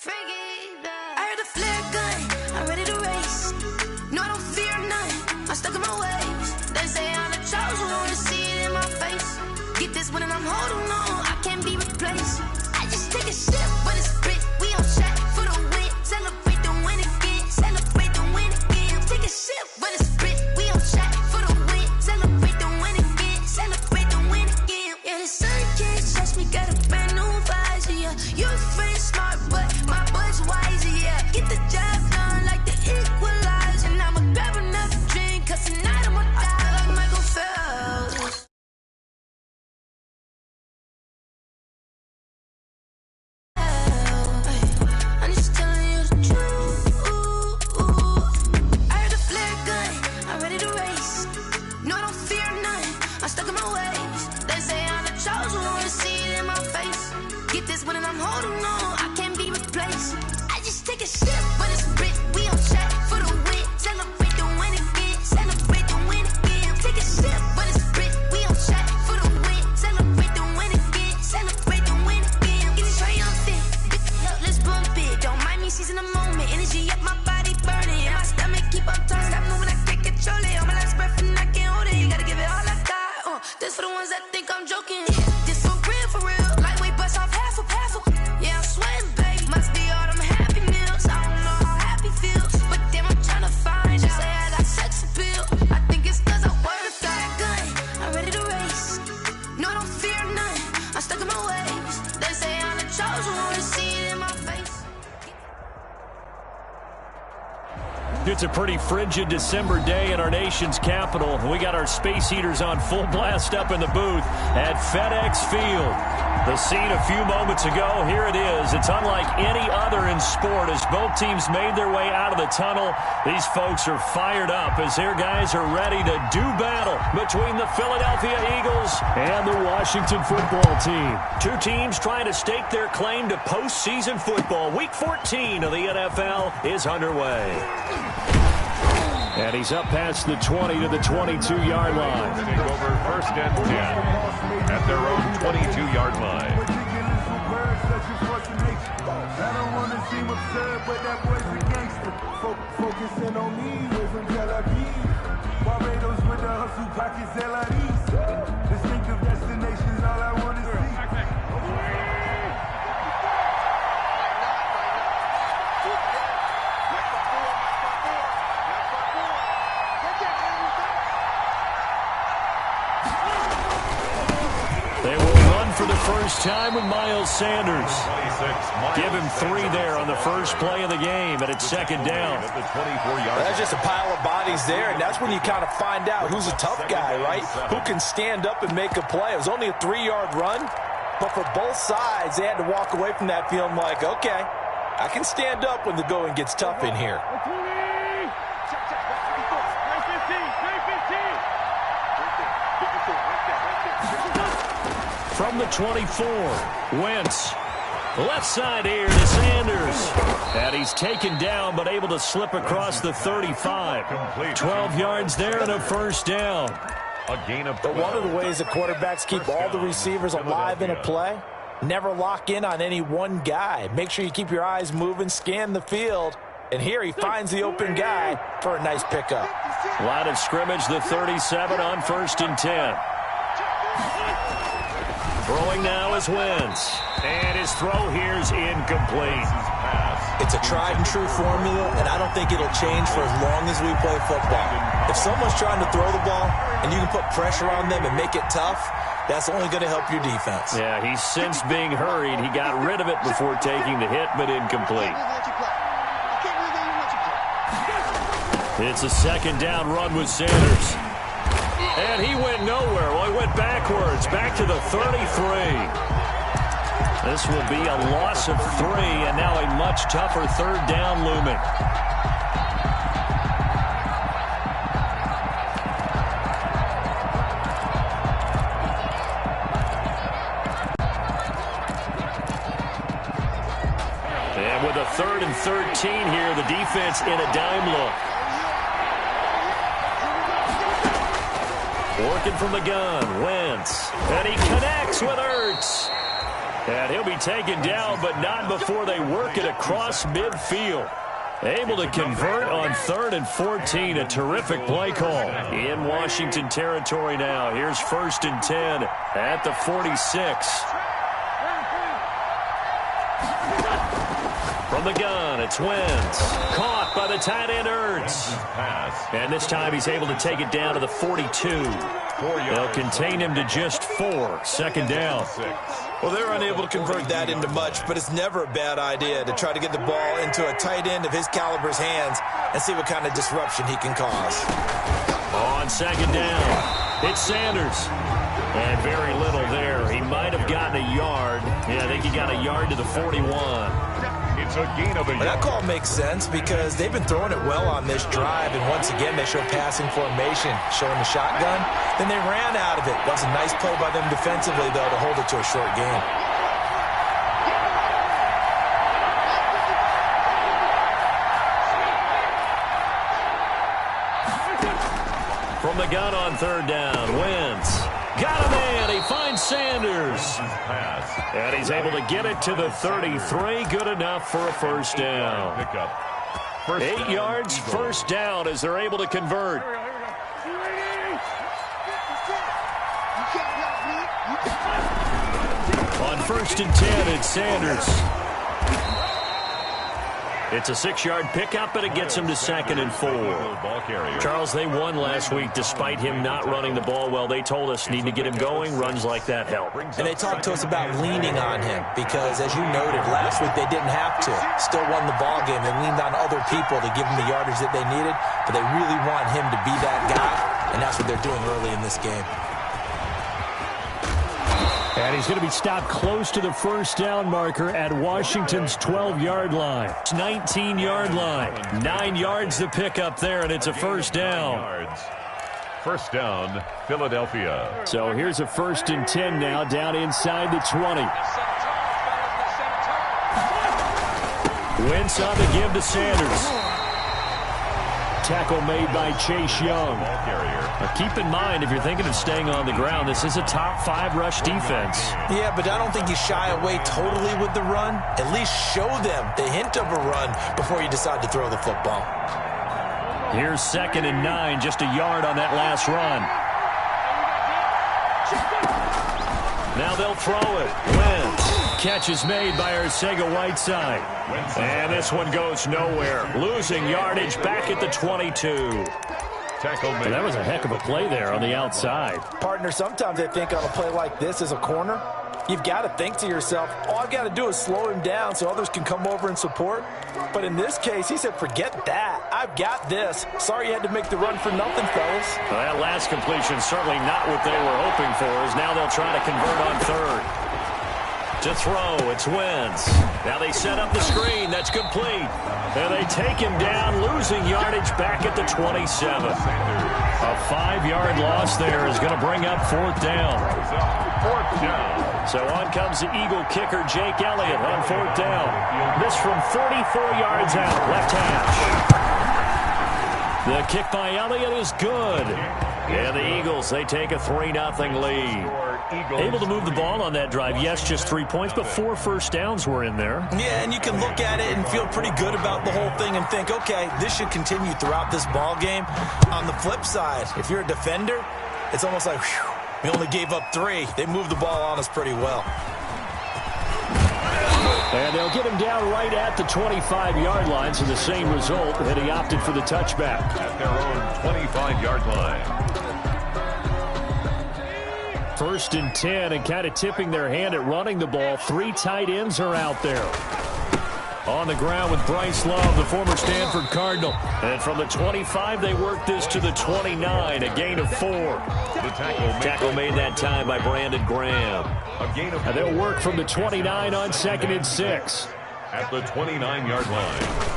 I heard the flare gun, I'm ready to race. No, I don't fear none, I'm stuck in my ways. They say I'm the chosen one, to see it in my face. Get this one and I'm holding on, I can't be replaced. I just take a sip, but it's spit. We on track for the win. Celebrate the win again, celebrate the win again. Take a sip, but it's spit. We on track for the win. Celebrate the win again, celebrate the win again. Yeah, the sun can't touch me, got a brand new visor, yeah. Your friend's smart, but my bud's wiser, yeah. Get the job done like the equalizer. And I'ma grab another drink, cause tonight I'ma die like Michael Phelps. I'm just telling you the truth. I heard the flare gun, I'm ready to race. No, I don't fear none, I'm stuck in my ways. They say I'm the chosen one, to see it in my face. Get this one and I'm holding on, I can't be replaced. I just take a sip, but it's spit. We on track for the win. Celebrate the win again, celebrate the win again. Take a sip, but it's spit. We on track for the win. Celebrate the win again, celebrate the win again. Get it triumphant, let's bump it. Don't mind me seizing the moment. Energy up, my body burning, and my stomach keep on turning. Stop moving, I can't control it. On my last breath and I can't hold it. You gotta give it all I got. This for the ones that think I'm joking. This for real, lightweight bust off half a. Yeah, I'm sweating, baby. Must be all them happy meals. I don't know how happy feels, but damn, I'm trying to find out. Say I got sex appeal. I think it's cause I work a gun. I'm ready to race. No, I don't fear none, I'm stuck in my ways. They say I'm the chosen one, to see it in my face. It's a pretty frigid December day in our nation's capital. We got our space heaters on full blast up in the booth at FedEx Field. The scene a few moments ago, here it is. It's unlike any other in sport as both teams made their way out of the tunnel. These folks are fired up as their guys are ready to do battle between the Philadelphia Eagles and the Washington football team. Two teams trying to stake their claim to postseason football. Week 14 of the NFL is underway. And he's up past the 20 to the 22-yard line. Take over first and 10 at their own 22-yard line. I don't want to seem absurd, but that boy's a gangster. Focusing on me, way from Tel Aviv. Barbados with the hustle pockets, LIDs. Distinctive destinations, all I want to see. They will run for the first time with Miles Sanders. Give him 3 there on the first play of the game, and it's second down. That's just a pile of bodies there, and that's when you kind of find out who's a tough guy, right? Who can stand up and make a play. It was only a 3-yard run, but for both sides, they had to walk away from that feeling like, okay, I can stand up when the going gets tough in here. From the 24, Wentz. Left side here to Sanders. And he's taken down, but able to slip across the 35. 12 yards there and a first down. But one of the ways that quarterbacks keep all the receivers alive in a play, never lock in on any one guy. Make sure you keep your eyes moving, scan the field. And here he finds the open guy for a nice pickup. Line of scrimmage, the 37 on first and 10. Throwing now is Wentz. And his throw here's incomplete. It's a tried-and-true formula, and I don't think it'll change for as long as we play football. If someone's trying to throw the ball and you can put pressure on them and make it tough, that's only going to help your defense. Yeah, he's since being hurried. He got rid of it before taking the hit, but incomplete. It's a second down run with Sanders. And he went nowhere. Well, he went backwards, back to the 33. This will be a loss of 3, and now a much tougher third down looming. And with a 3rd and 13 here, the defense in a dime look. Working from the gun, Wentz. And he connects with Ertz. And he'll be taken down, but not before they work it across midfield. Able to convert on 3rd and 14. A terrific play call. In Washington territory now. Here's 1st and 10 at the 46. From the gun, it's Wentz. Caught by the tight end, Ertz. And this time he's able to take it down to the 42. They'll contain him to just 4. 2nd down. Well, they're unable to convert that into much, but it's never a bad idea to try to get the ball into a tight end of his caliber's hands and see what kind of disruption he can cause. On 2nd down, it's Sanders. And very little there. He might have gotten a yard. Yeah, I think he got a yard to the 41. It's a gain of a yard. That call makes sense because they've been throwing it well on this drive, and once again they show passing formation, showing the shotgun. Then they ran out of it. That was a nice play by them defensively, though, to hold it to a short gain. From the gun on 3rd down, Wentz. Got a man. He finds Sanders. And he's able to get it to the 33. Good enough for a 1st down. 8 yards, 1st down as they're able to convert. On 1st and 10, it's Sanders. It's a 6-yard pickup, and it gets him to 2nd and 4. Charles, they won last week despite him not running the ball well. They told us need to get him going. Runs like that help. And they talked to us about leaning on him because, as you noted, last week they didn't have to. Still won the ball game. They leaned on other people to give them the yardage that they needed, but they really want him to be that guy, and that's what they're doing early in this game. And he's going to be stopped close to the 1st down marker at Washington's 12-yard line. 19-yard line. 9 yards to pick up there, and it's a 1st down. 1st down, Philadelphia. So here's a 1st and 10 now, down inside the 20. Wentz on the give to Sanders. Tackle made by Chase Young. Now keep in mind, if you're thinking of staying on the ground, this is a top 5 rush defense. Yeah, but I don't think you shy away totally with the run. At least show them the hint of a run before you decide to throw the football. Here's 2nd and 9, just a yard on that last run. Now they'll throw it. Wentz. Catch is made by Arcega-Whiteside. And this one goes nowhere. Losing yardage back at the 22. Well, that was a heck of a play there on the outside. Partner, sometimes I think on a play like this as a corner, you've got to think to yourself, all I've got to do is slow him down so others can come over and support. But in this case, he said, forget that. I've got this. Sorry you had to make the run for nothing, fellas. Well, that last completion certainly not what they were hoping for, as now they'll try to convert on 3rd. To throw, it's Wentz. Now they set up the screen. That's complete. And they take him down, losing yardage back at the 27. A 5-yard loss there is going to bring up 4th down. 4th down. So on comes the Eagle kicker, Jake Elliott, on 4th down. This from 44 yards out, left hash. The kick by Elliott is good. And the Eagles, they take a 3-0 lead. Able to move the ball on that drive. Yes, just 3 points, but 4 first downs were in there. Yeah, and you can look at it and feel pretty good about the whole thing and think, okay, this should continue throughout this ball game. On the flip side, if you're a defender, it's almost like, whew, we only gave up 3. They moved the ball on us pretty well. And they'll get him down right at the 25-yard line, so the same result, and he opted for the touchback. At their own 25-yard line. 1st and 10, and kind of tipping their hand at running the ball. 3 tight ends are out there. On the ground with Bryce Love, the former Stanford Cardinal. And from the 25, they work this to the 29, a gain of 4. The tackle made that time by Brandon Graham. A gain of 4. And they'll work from the 29 on 2nd and 6. At the 29-yard line.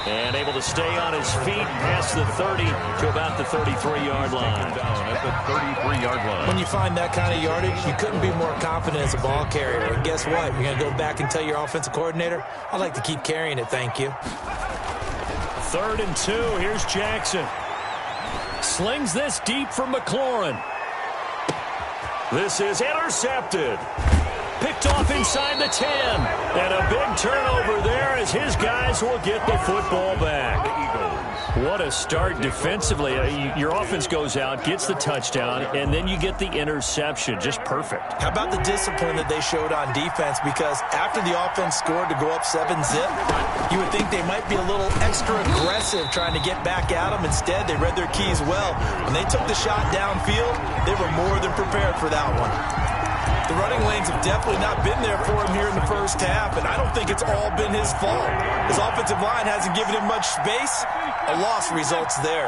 And able to stay on his feet past the 30 to about the 33-yard line. Down at the 33-yard line. When you find that kind of yardage, you couldn't be more confident as a ball carrier. And guess what? You're going to go back and tell your offensive coordinator, I'd like to keep carrying it, thank you. 3rd and 2. Here's Jackson. Slings this deep from McLaurin. This is intercepted. Picked off inside the 10. And a big turnover there as his guys will get the football back. What a start defensively. Your offense goes out, gets the touchdown, and then you get the interception. Just perfect. How about the discipline that they showed on defense? Because after the offense scored to go up 7-zip, you would think they might be a little extra aggressive trying to get back at them. Instead, they read their keys well. When they took the shot downfield, they were more than prepared for that one. The running lanes have definitely not been there for him here in the first half, and I don't think it's all been his fault. His offensive line hasn't given him much space. A loss results there.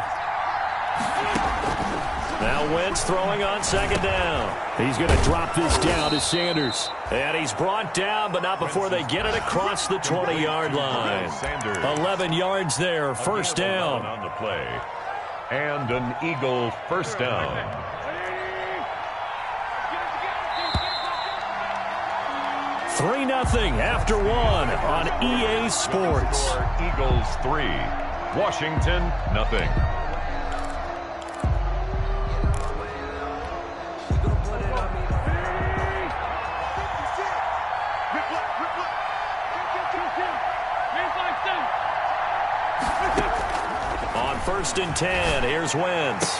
Now Wentz throwing on second down. He's going to drop this down to Sanders. And he's brought down, but not before they get it across the 20-yard line. 11 yards there, first down. On the play. And an Eagle first down. 3-0 after one on EA Sports. Eagles 3, Washington 0. On 1st and 10, here's Wentz.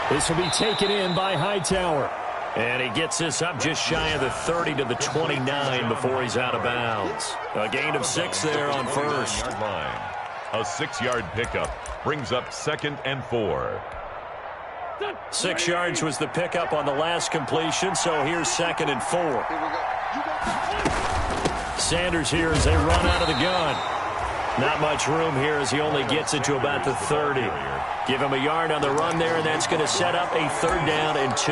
This will be taken in by Hightower. And he gets this up just shy of the 30 to the 29 before he's out of bounds. A gain of 6 there on first. A 6-yard pickup brings up 2nd and 4. 6 yards was the pickup on the last completion, so here's 2nd and 4. Sanders here as they run out of the gun. Not much room here as he only gets it to about the 30. Give him a yard on the run there, and that's going to set up a 3rd down and 2.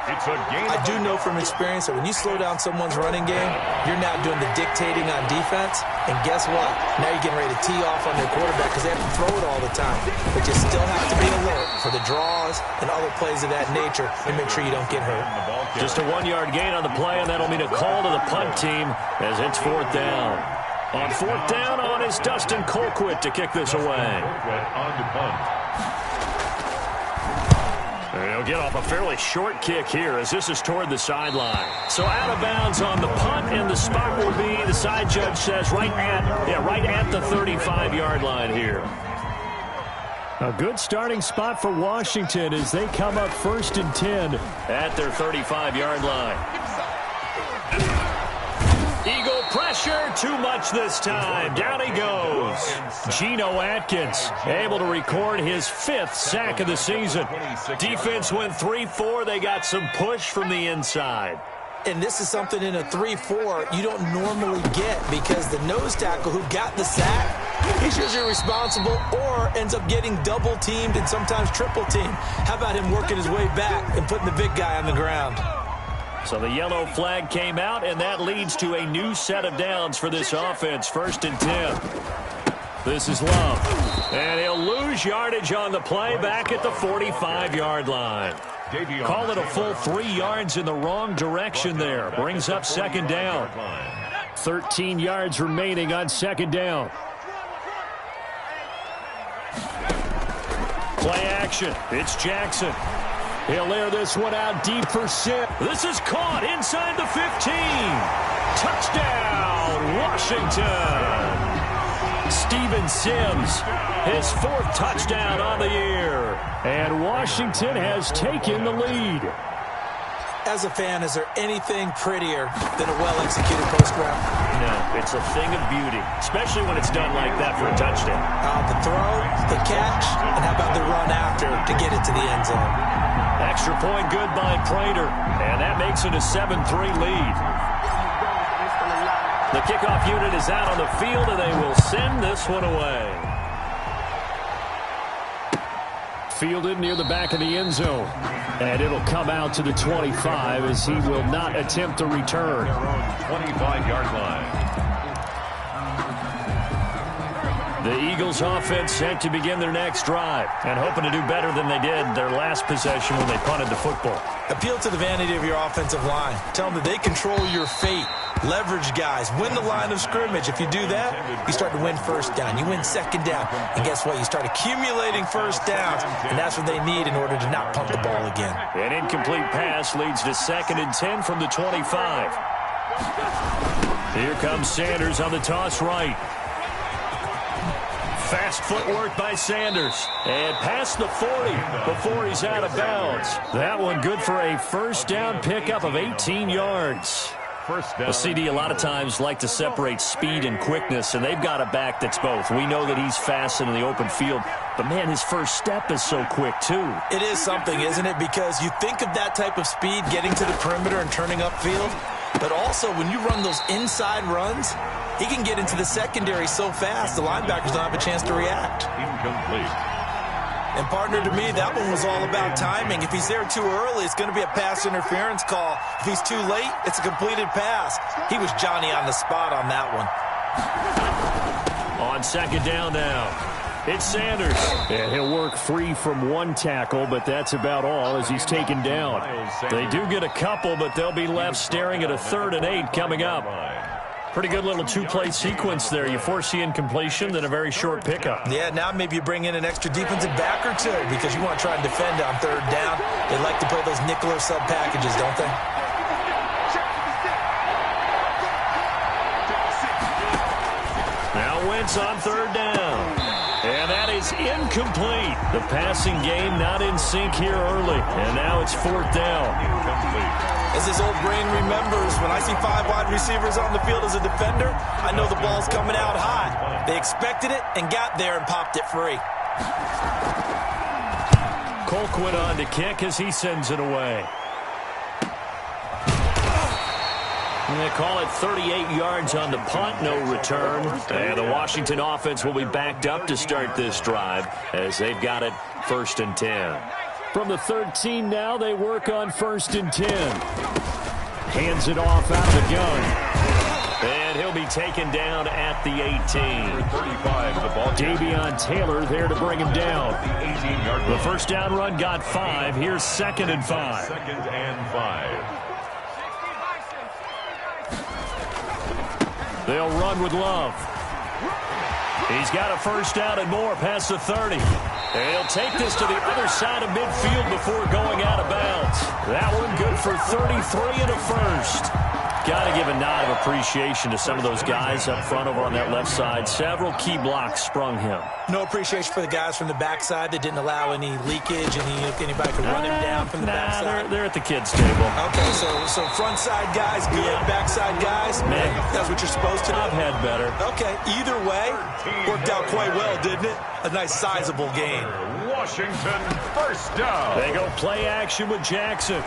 I do know from experience that when you slow down someone's running game, you're now doing the dictating on defense. And guess what? Now you're getting ready to tee off on their quarterback because they have to throw it all the time. But you still have to be alert for the draws and other plays of that nature and make sure you don't get hurt. Just a 1-yard gain on the play, and that'll mean a call to the punt team as it's 4th down. On 4th down on is Dustin Colquitt to kick this away. On the punt. He'll get off a fairly short kick here as this is toward the sideline. So out of bounds on the punt, and the spot will be, the side judge says, right at the 35-yard line here. A good starting spot for Washington as they come up 1st and 10 at their 35-yard line. Eagle pressure, too much this time. Down he goes. Geno Atkins able to record his 5th sack of the season. Defense went 3-4. They got some push from the inside. And this is something in a 3-4 you don't normally get because the nose tackle who got the sack, he's usually responsible or ends up getting double-teamed and sometimes triple-teamed. How about him working his way back and putting the big guy on the ground? So the yellow flag came out, and that leads to a new set of downs for this offense. 1st and 10. This is Love. And he'll lose yardage on the play back at the 45-yard line. Call it a full 3 yards in the wrong direction there. Brings up 2nd down. 13 yards remaining on 2nd down. Play action. It's Jackson. He'll air this one out deep for Sims. This is caught inside the 15. Touchdown, Washington. Steven Sims, his 4th touchdown on the year. And Washington has taken the lead. As a fan, is there anything prettier than a well-executed post route? No, it's a thing of beauty, especially when it's done like that for a touchdown. The throw, the catch, and how about the run after to get it to the end zone? Extra point good by Prater, and that makes it a 7-3 lead. The kickoff unit is out on the field, and they will send this one away. Fielded near the back of the end zone. And it'll come out to the 25 as he will not attempt a return. 25-yard line. The Eagles offense set to begin their next drive and hoping to do better than they did their last possession when they punted the football. Appeal to the vanity of your offensive line. Tell them that they control your fate. Leverage guys, win the line of scrimmage. If you do that, you start to win first down. You win second down. And guess what? You start accumulating first downs, and that's what they need in order to not punt the ball again. An incomplete pass leads to 2nd and 10 from the 25. Here comes Sanders on the toss right. Fast footwork by Sanders. And past the 40 before he's out of bounds. That one good for a first down pickup of 18 yards. The CD a lot of times like to separate speed and quickness, and they've got a back that's both. We know that he's fast in the open field, but, man, his first step is so quick, too. It is something, isn't it? Because you think of that type of speed getting to the perimeter and turning upfield, but also when you run those inside runs, he can get into the secondary so fast the linebackers don't have a chance to react. Incomplete. And, partner, to me, that one was all about timing. If he's there too early, it's going to be a pass interference call. If he's too late, it's a completed pass. He was Johnny on the spot on that one. On 2nd down now, it's Sanders. And he'll work free from one tackle, but that's about all as he's taken down. They do get a couple, but they'll be left staring at a 3rd and 8 coming up. Pretty good little two-play sequence there. You force the incompletion, then a very short pickup. Yeah, now maybe you bring in an extra defensive back or two because you want to try and defend on 3rd down. They like to play those nickel or sub packages, don't they? Now Wentz on 3rd down. And that is incomplete. The passing game not in sync here early. And now it's 4th down. Incomplete. As his old brain remembers, when I see 5 wide receivers on the field as a defender, I know the ball's coming out high. They expected it and got there and popped it free. Colquitt on to kick as he sends it away. And they call it 38 yards on the punt, no return. And the Washington offense will be backed up to start this drive as they've got it 1st and 10. From the 13 now, they work on 1st and 10. Hands it off out of the gun. And he'll be taken down at the 18. 35, the ball. Davion Taylor there to bring him down. The 18-yard The first down run got 5. Here's 2nd and 5. 2nd and 5. They'll run with Love. He's got a first down and more past the 30. And he'll take this to the other side of midfield before going out of bounds. That one good for 33 and a first. Got to give a nod of appreciation to some of those guys up front over on that left side. Several key blocks sprung him. No appreciation for the guys from the backside that didn't allow any leakage, anybody could run him down from the backside. They're at the kids' table. Okay, so front side guys good, backside guys, man, that's what you're supposed to do. I've had better. Okay, either way, worked out quite well, didn't it? A nice sizable gain. Washington, first down. They go play action with Jackson.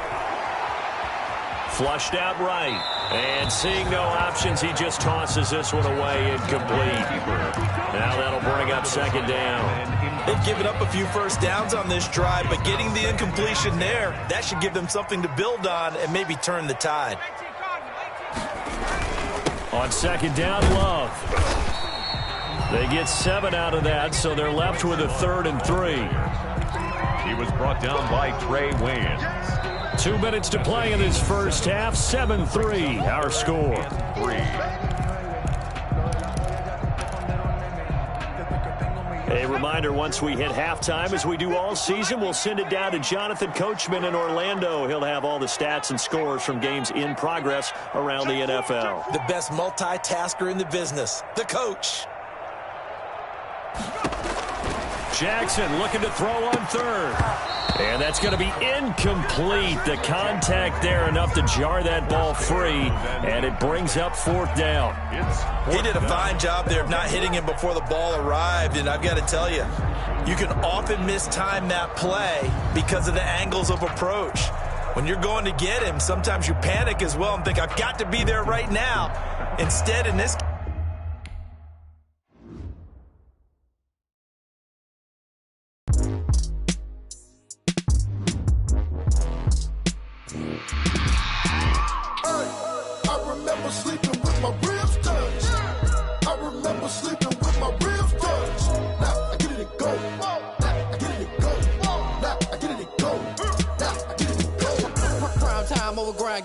Flushed out right. And seeing no options, he just tosses this one away incomplete. Now that'll bring up 2nd down. They've given up a few first downs on this drive, but getting the incompletion there, that should give them something to build on and maybe turn the tide. On 2nd down, Love. They get 7 out of that, so they're left with a 3rd and 3. He was brought down by Trey Waynes. 2 minutes to play in this first half. 7-3, our score. 3. A reminder, once we hit halftime, as we do all season, we'll send it down to Jonathan Coachman in Orlando. He'll have all the stats and scores from games in progress around the NFL. The best multitasker in the business, the coach. Jackson looking to throw on 3rd. And that's going to be incomplete. The contact there enough to jar that ball free. And it brings up 4th down. He did a fine job there of not hitting him before the ball arrived. And I've got to tell you, you can often mistime that play because of the angles of approach. When you're going to get him, sometimes you panic as well and think, I've got to be there right now. Instead, in this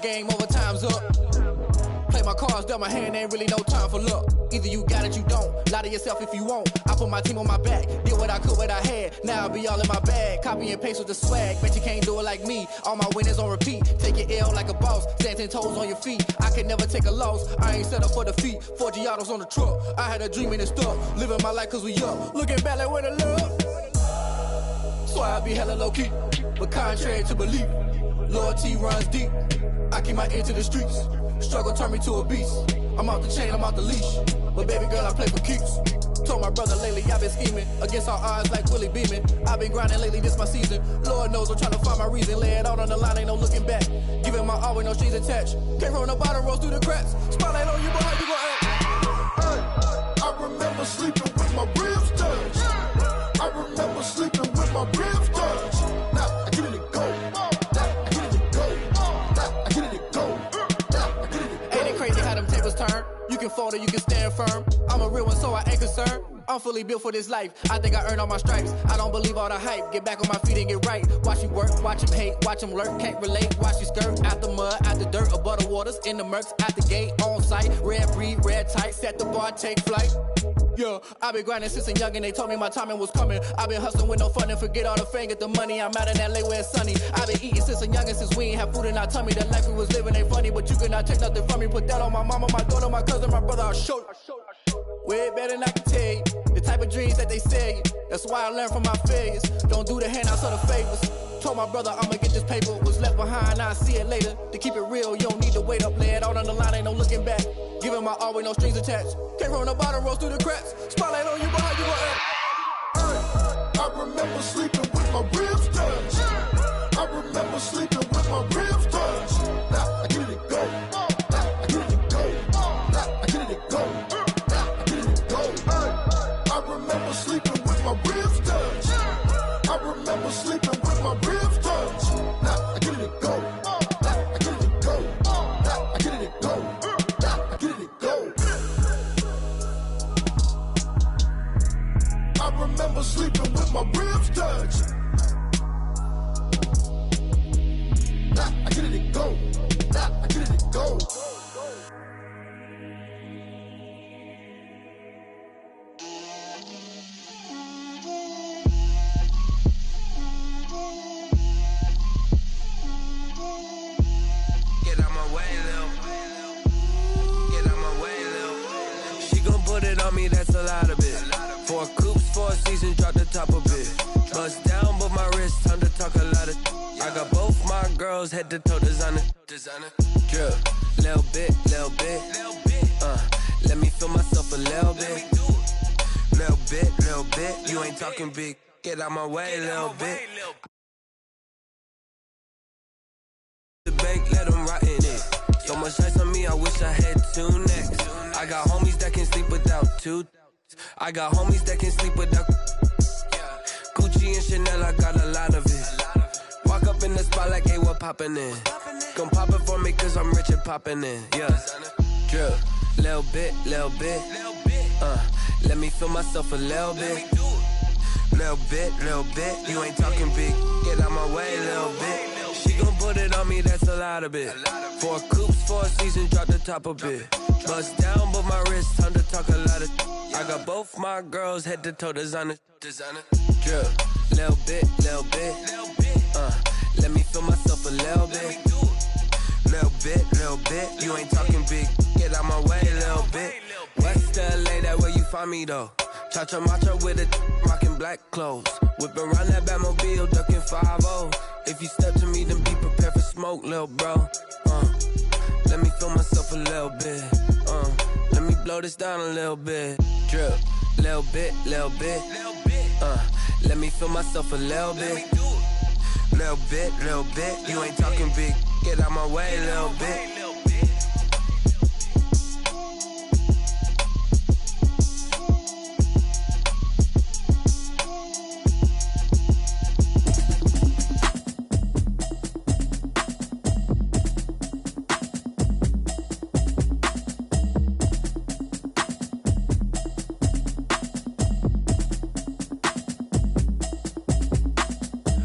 Game over, time's up. Play my cards dealt my hand, ain't really no time for luck. Either you got it, you don't. Lie to yourself if you won't. I put my team on my back, did what I could, what I had. Now I be all in my bag, copy and paste with the swag. Bet you can't do it like me. All my winners on repeat. Take your L like a boss, stand 10 toes on your feet. I can never take a loss. I ain't set up for defeat. 4 Giottos on the truck. I had a dream and it's stuck. Living my life cause we up. Looking back like where the love. So I be hella low key, but contrary to belief, loyalty runs deep. I keep my ear to the streets. Struggle turned me to a beast. I'm out the chain, I'm out the leash. But baby girl, I play for keeps. Told my brother lately, I've been scheming against all odds like Willie Beeman. I've been grinding lately, this my season. Lord knows I'm trying to find my reason. Lay it out on the line, ain't no looking back. Giving my all with no strings attached. Came from the bottom, rose through the cracks. Spotlight on you, boy, how you gon' act? I remember sleeping with my ribs touched. I remember sleeping with my ribs touched. Now I get it to go. Now I get it to go. Now I get it to go. Now I get it to go. Ain't it crazy how them tables turn? You can fold or you can stand firm. I'm a real one, so I ain't concerned. I'm fully built for this life. I think I earned all my stripes. I don't believe all the hype. Get back on my feet and get right. Watch you work, watch him hate, watch him lurk. Can't relate, watch you skirt. Out the mud, out the dirt, above the waters, in the murks, at the gate, on site. Red breed, red tight, set the bar, take flight. Yeah, I been grinding since a youngin', they told me my timing was coming. I been hustling with no fun and forget all the fame, get the money. I'm out in LA where it's sunny. I been eating since a youngin', since we ain't have food in our tummy. The life we was living ain't funny, but you cannot take nothing from me. Put that on my mama, my daughter, my cousin, my brother, I'll show you. Way better than I can tell you. The type of dreams that they sell you. That's why I learned from my failures. Don't do the handouts or the favors. Told my brother I'ma get this paper. Was left behind, I'll see it later. To keep it real, you don't need to wait up. Lay it out on the line, ain't no looking back. Giving my all with no strings attached. Came from the bottom, rose through the cracks. Spotlight on you, boy, how you gon' act? I remember sleeping with my ribs touched. I remember sleeping with my ribs touched. Now I get it to go. Now I get it to go. Now I get it to go. Now I get it to go. I remember sleeping with my ribs touched. I remember sleeping with my ribs touched. Now I get it to go. Now I get it to go. Now I get it to go. Now I get it to go. I remember sleeping with my ribs touched. Now I get it to go. Now I get it to go. Get out my way, Lil. Get out my way, Lil. She gon' put it on me, that's a lot of it. 4 coops, 4 seasons, drop the top a bit. Bust down, but my wrist, time to talk a lot of. I got both my girls, head to toe designer. Drip, little bit, little bit. Let me feel myself a little bit. Little bit, you ain't talking big. Get out my way, little bit. The bake, let them rot in it. So much ice on me, I wish I had 2 necks. I got homies that can sleep without 2. I got homies that can sleep without Gucci and Chanel, I got a lot of it. Walk up in the spot like, hey, what poppin' in? Gon' pop it for me cause I'm rich and poppin' in. Yeah, drip, little bit. Let me feel myself a little bit. Little bit, you ain't talking big. Get out my way, little bit. She gon' put it on me, that's a lot of it. 4 coops, 4 seasons, drop the top a bit. Bust down, but my wrist, time to talk a lot of. I got both my girls, head to toe designer. Drip, little bit. Let me feel myself a little bit. Little bit, you ain't talking big. Get out my way, little bit. West LA, that where you find me though. Cha-cha matcha with a rockin' black clothes. Whip around that Batmobile, ducking 5-0. If you step to me, then be prepared for smoke, little bro. Let me feel myself a little bit. Let me blow this down a little bit. Drip, little bit. Let me feel myself a little bit. Little bit, you ain't talking big. Get out my way, little bit.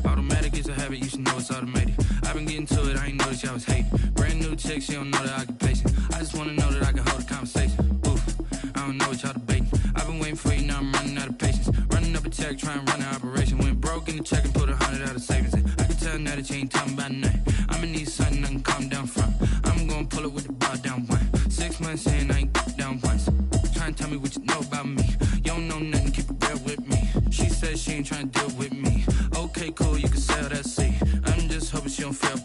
Automatic is a habit, you should know it's automated. I've been getting to it, I ain't noticed y'all was hating. Brand new chick, she don't know that I can patient. I just wanna know that I can hold a conversation. Oof, I don't know what y'all debating. I've been waiting for you, now I'm running out of patience. Running up a check, trying to run an operation. Went broke in the check and put 100 out of savings in. I can tell now that you ain't talking about nothing. I'ma need something I can calm down from. I'm gonna pull it with the bar down one. 6 months in, I ain't down once. Trying to tell me what you know about me. You don't know nothing, keep it real with me. She says she ain't trying to deal with me. Okay, cool, you can sell that seat. I'm just hoping she don't fail.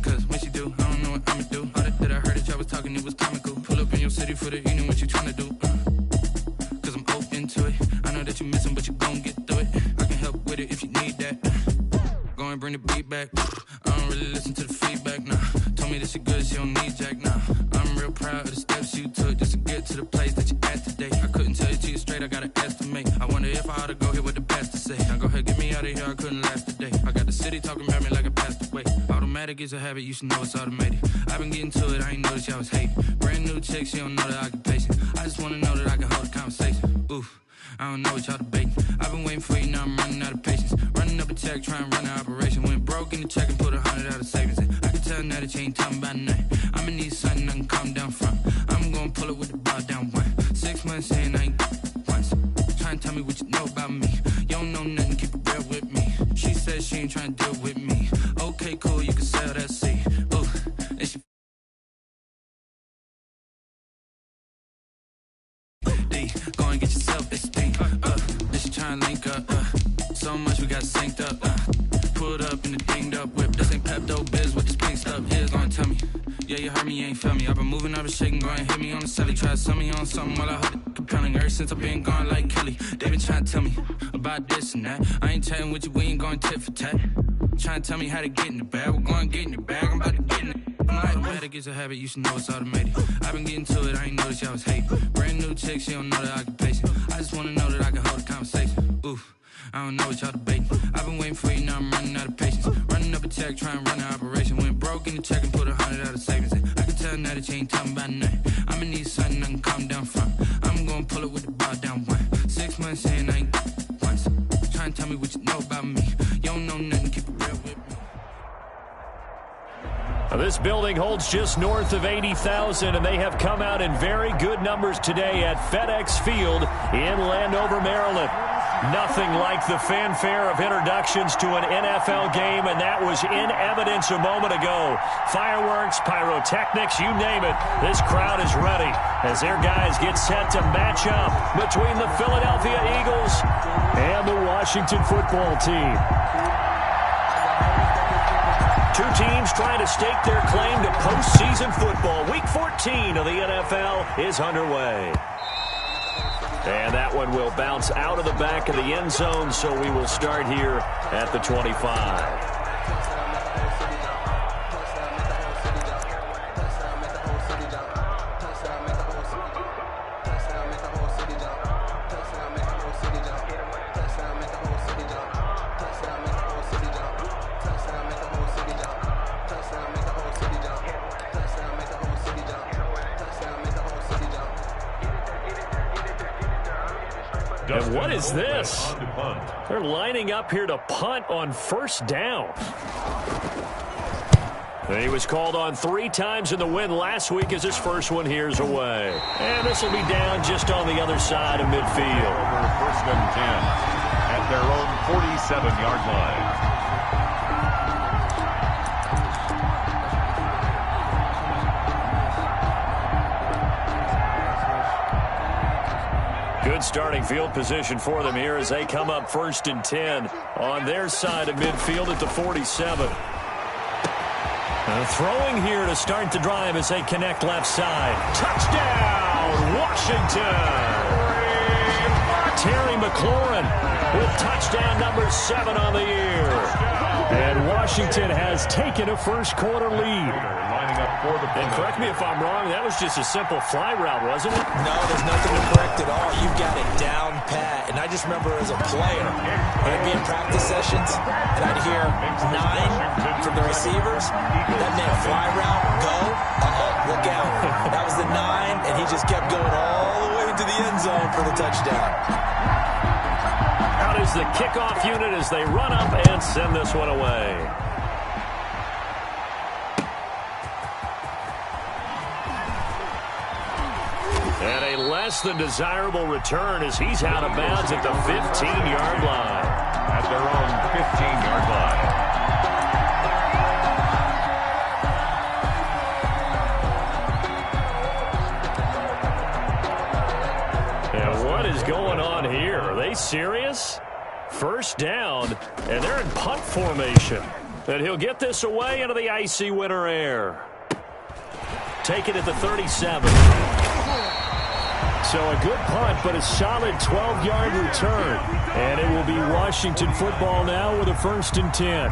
Cause when she do, I don't know what I'ma do. All that I heard that y'all was talking, it was comical. Pull up in your city for the evening, what you trying to do? Cause I'm open to it. I know that you missing, but you gon' get through it. I can help with it if you need that. Go and bring the beat back. I don't really listen to the feedback, nah. Told me that she good, she don't need jack, nah. I'm real proud of the steps you took just to get to the place that you at today. I couldn't tell you to you straight, I gotta estimate. I wonder if I ought to go here with the best to say. Now go ahead, get me out of here, I couldn't last a day. I got the city talking about me like I passed away. Automatic is a habit, you should know it's automated. I've been getting to it, I ain't noticed y'all was hating. Brand new chick, she don't know that I can patient. I just wanna know that I can hold a conversation. Oof, I don't know what y'all debating. I've been waiting for you, now I'm running out of patience. Running up a check, trying to run an operation. Went broke in the check and put 100 out of savings in. I can tell now that you ain't talking about nothing. I'ma need something I can calm down from. I'm gonna pull it with the bar down one. 6 months in, I ain't once. Trying to tell me what you know about me. You don't know nothing, keep it real with me. She says she ain't trying to deal with me. Okay, cool, you can sell that seat. Ooh, and she D, go and get your self-esteem. Then she trying to link up. So much we got synced up. Pulled up in the dinged up whip. This ain't Pepto-Biz, what this pink stuff is. Gonna tell me. Yeah, you heard me, you ain't feel me. I've been moving, I've been shaking, go and hit me on the celly. Try to sell me on something while I hold it compelling. Ever since I've been gone like Kelly, they been trying to tell me about this and that. I ain't chatting with you, we ain't going tit for tat. Trying to tell me how to get in the bag. We're going to get in the bag, I'm about to get in it. Automatic is a habit, you should know it's automated. I've been getting to it, I ain't noticed y'all was hating. Brand new chick, she don't know that I can patient. I just wanna know that I can hold a conversation. Oof, I don't know what y'all debating. I've been waiting for you, now I'm running out of patience. Running up a check, trying to run an operation. Went broke in the check and put 100 out of savings in. I can tell now that you ain't talking about nothing. I'ma need something I can calm down from. I'm gonna pull it with the bar down one. 6 months in, I ain't once. Trying to tell me what you know about me. You don't know nothing, keep it real with me. This building holds just north of 80,000, and they have come out in very good numbers today at FedEx Field in Landover, Maryland. Nothing like the fanfare of introductions to an NFL game, and that was in evidence a moment ago. Fireworks, pyrotechnics, you name it. This crowd is ready as their guys get set to match up between the Philadelphia Eagles and the Washington football team. Two teams trying to stake their claim to postseason football. Week 14 of the NFL is underway. And that one will bounce out of the back of the end zone, so we will start here at the 25. And what is this? They're lining up here to punt on first down. He was called on 3 times in the win last week as his first one here's away. And this will be down just on the other side of midfield. First and 10 at their own 47-yard line. Good starting field position for them here as they come up first and 10 on their side of midfield at the 47. Throwing here to start the drive as they connect left side. Touchdown, Washington! Terry McLaurin with touchdown number 7 on the year. And Washington has taken a first-quarter lead. And correct me if I'm wrong, that was just a simple fly route, wasn't it? No, there's nothing to correct at all. You've got it down pat. And I just remember as a player, I'd be in practice sessions, and I'd hear 9 from the receivers. That meant fly route, go, look out. That was the 9, and he just kept going all the way into the end zone for the touchdown. out is the kickoff unit as they run up and send this one away. And a less than desirable return as he's out of bounds at the 15-yard line. At their own 15-yard line. And what is going on here? Are they serious? First down, and they're in punt formation. And he'll get this away into the icy winter air. Take it at the 37. So a good punt, but a solid 12-yard return. And it will be Washington football now with a 1st and 10.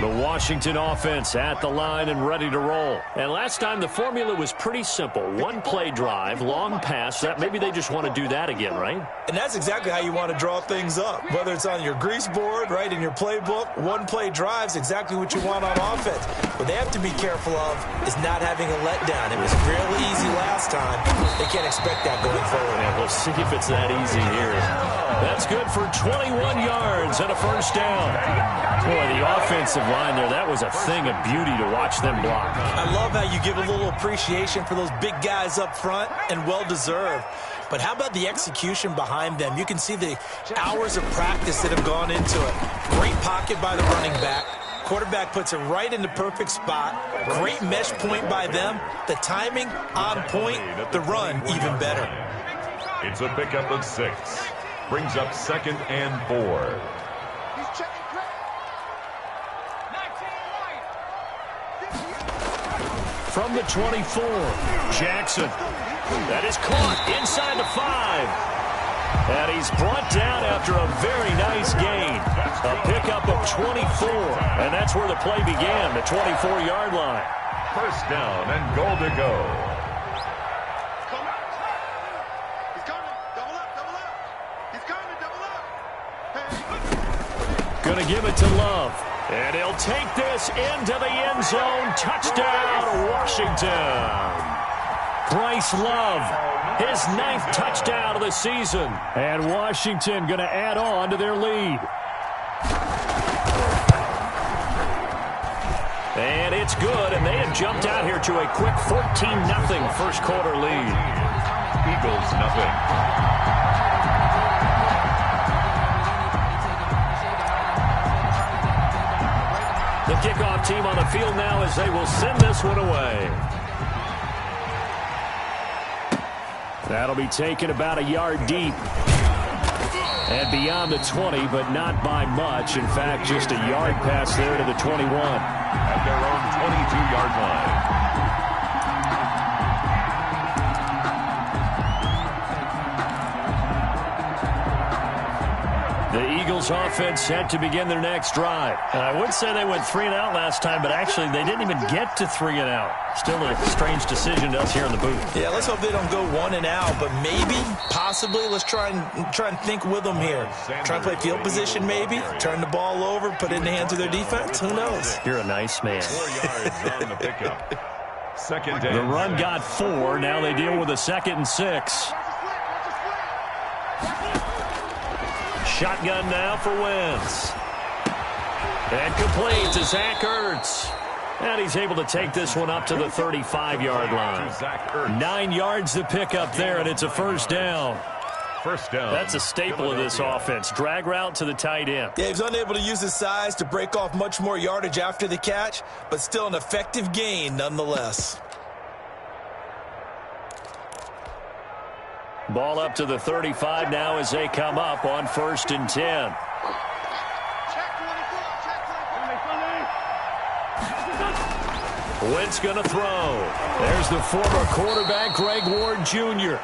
The Washington offense at the line and ready to roll. And last time the formula was pretty simple. One play drive, long pass. That maybe they just want to do that again, right? And that's exactly how you want to draw things up. Whether it's on your grease board, right, in your playbook, one play drive is exactly what you want on offense. What they have to be careful of is not having a letdown. It was really easy last time. They can't expect that going forward. And we'll see if it's that easy here. That's good for 21 yards and a 1st down. Boy, the offensive line there, that was a thing of beauty to watch them block. I love how you give a little appreciation for those big guys up front, and well-deserved. But how about the execution behind them? You can see the hours of practice that have gone into it. Great pocket by the running back. Quarterback puts it right in the perfect spot. Great mesh point by them. The timing on point. The run even better. It's a pickup of 6. Brings up 2nd and 4. From the 24, Jackson. That is caught inside the 5. And he's brought down after a very nice gain. A pickup of 24. And that's where the play began, the 24-yard line. 1st down and goal to go. Going to give it to Love. And he'll take this into the end zone. Touchdown, Washington. Bryce Love, his 9th touchdown of the season. And Washington going to add on to their lead. And it's good, and they have jumped out here to a quick 14-0 first quarter lead. Eagles nothing. The kickoff team on the field now as they will send this one away. That'll be taken about a yard deep. And beyond the 20, but not by much. In fact, just a yard pass there to the 21. At their own 22-yard line. The Eagles offense set to begin their next drive. And I would say they went 3-and-out last time, but actually they didn't even get to 3-and-out. Still a strange decision to us here in the booth. Yeah, let's hope they don't go 1-and-out, but maybe, possibly, let's try and think with them here. Try and play field position maybe, turn the ball over, put it in the hands of their defense. Who knows? You're a nice man. 4 yards on the pickup. 2nd down. The run got 4. Now they deal with a 2nd and 6. Shotgun now for Wentz. And complete to Zach Ertz. And he's able to take this one up to the 35-yard line. 9 yards to pick up there, and it's a 1st down. 1st down. That's a staple of this offense. Drag route to the tight end. Yeah, he's unable to use his size to break off much more yardage after the catch, but still an effective gain nonetheless. Ball up to the 35 now as they come up on 1st and 10. Wentz going to throw. There's the former quarterback, Greg Ward Jr.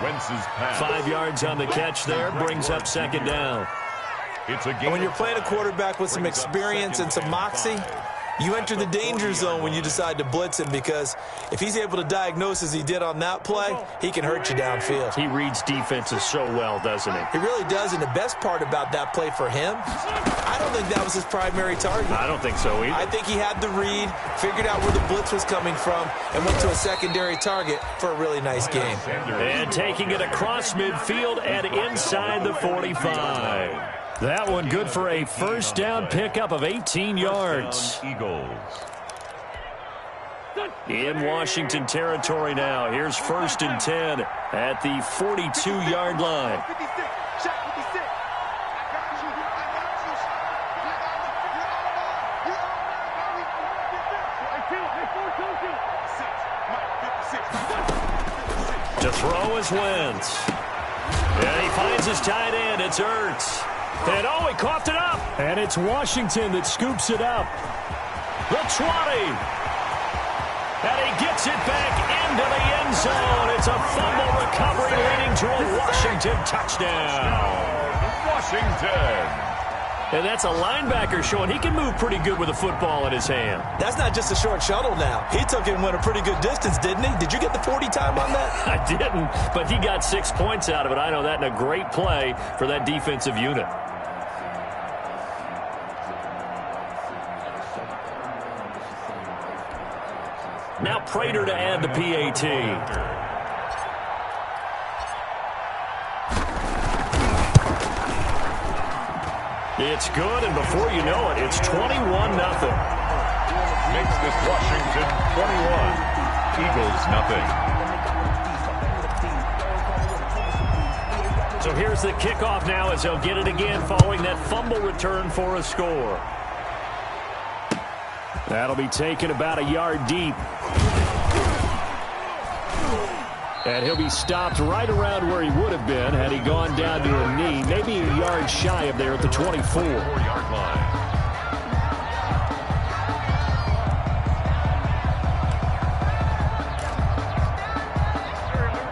Wentz's pass. 5 yards on the catch there, brings up 2nd down. It's a game. And when you're playing a quarterback with some experience and some moxie, You enter the danger zone when you decide to blitz him, because if he's able to diagnose as he did on that play, he can hurt you downfield. He reads defenses so well, doesn't he? He really does, and the best part about that play for him, I don't think that was his primary target. I don't think so either. I think he had the read, figured out where the blitz was coming from, and went to a secondary target for a really nice game. And taking it across midfield and inside the 45. That one good for a first down pickup of 18 yards. Eagles. In Washington territory now. Here's 1st and 10 at the 42-yard line. To throw is Wentz. And he finds his tight end. It's Ertz. And oh, he coughed it up. And it's Washington that scoops it up. The 20. And he gets it back into the end zone. It's a fumble recovery leading to a Washington touchdown. Washington. And that's a linebacker showing he can move pretty good with a football in his hand. That's not just a short shuttle now. He took it and went a pretty good distance, didn't he? Did you get the 40 time on that? I didn't, but he got 6 points out of it. I know that, and a great play for that defensive unit. Now Prater to add the PAT. It's good, and before you know it, it's 21-0. Makes this Washington 21. Eagles nothing. So here's the kickoff now as they'll get it again following that fumble return for a score. That'll be taken about a yard deep. And he'll be stopped right around where he would have been had he gone down to a knee, maybe a yard shy of there at the 24. 4-yard line.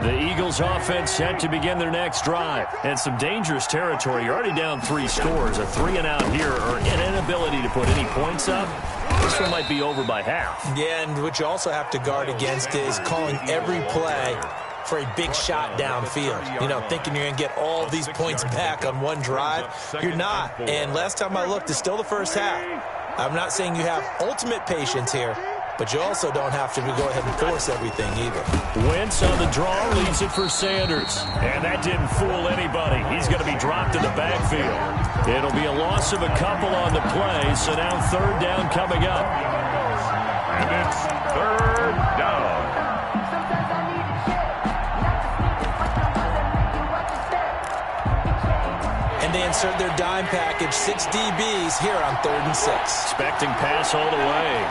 The Eagles offense set to begin their next drive. And some dangerous territory. You're already down 3 scores. A 3-and-out here, or an inability to put any points up. This one might be over by half. Yeah, and what you also have to guard against is calling every play for a big shot downfield. You know, thinking you're going to get all these points back on one drive. You're not. And last time I looked, it's still the first half. I'm not saying you have ultimate patience here, but you also don't have to go ahead and force everything either. Wentz on the draw, leaves it for Sanders. And that didn't fool anybody. He's going to be dropped in the backfield. It'll be a loss of a couple on the play, so now 3rd down coming up. And it's 3rd down. And they insert their dime package, 6 DBs here on 3rd and 6. Expecting pass all the way.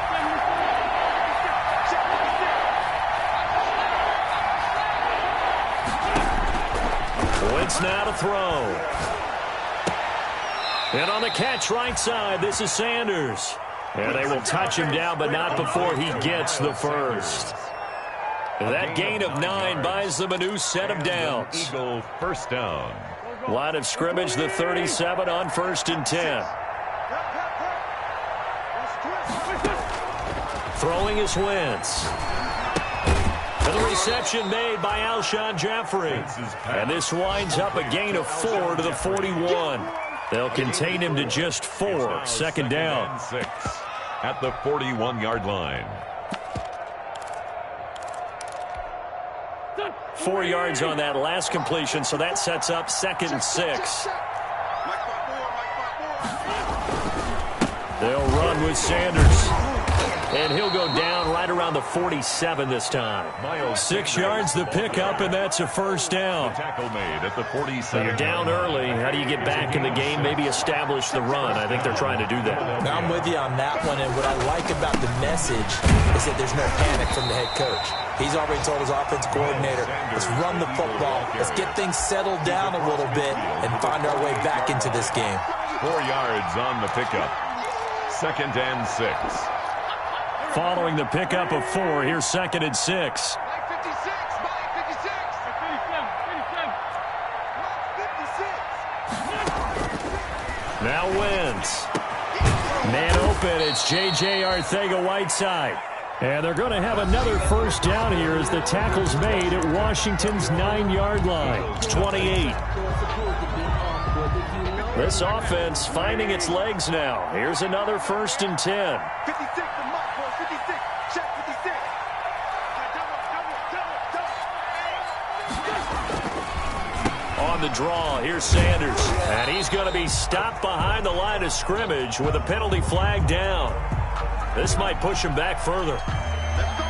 Wentz now to throw. And on the catch right side, this is Sanders. And they will touch him down, but not before he gets the first. That gain of 9 buys them a new set of downs. Eagle first down. Line of scrimmage, the 37 on 1st and 10. Throwing is Wentz. And the reception made by Alshon Jeffrey. And this winds up a gain of 4 to the 41. They'll contain him to just 4. 2nd down. 6 at the 41-yard line. 4 yards on that last completion, so that sets up 2nd and 6. They'll run with Sanders. And he'll go down right around the 47 this time. 6 yards the pickup, and that's a first down. Tackle made at the 47. So you're down early. How do you get back in the game? Maybe establish the run. I think they're trying to do that. I'm with you on that one, and what I like about the message is that there's no panic from the head coach. He's already told his offensive coordinator, let's run the football, let's get things settled down a little bit, and find our way back into this game. 4 yards on the pickup. 2nd and 6. Following the pickup of 4, here's 2nd and 6. Now Wentz. Man open, it's J.J. Arcega-Whiteside. And they're going to have another first down here as the tackle's made at Washington's 9-yard line. It's 28. This offense finding its legs now. Here's another 1st and 10. 56, the mark for 56. Check 56. On the draw, here's Sanders. And he's going to be stopped behind the line of scrimmage with a penalty flag down. This might push him back further.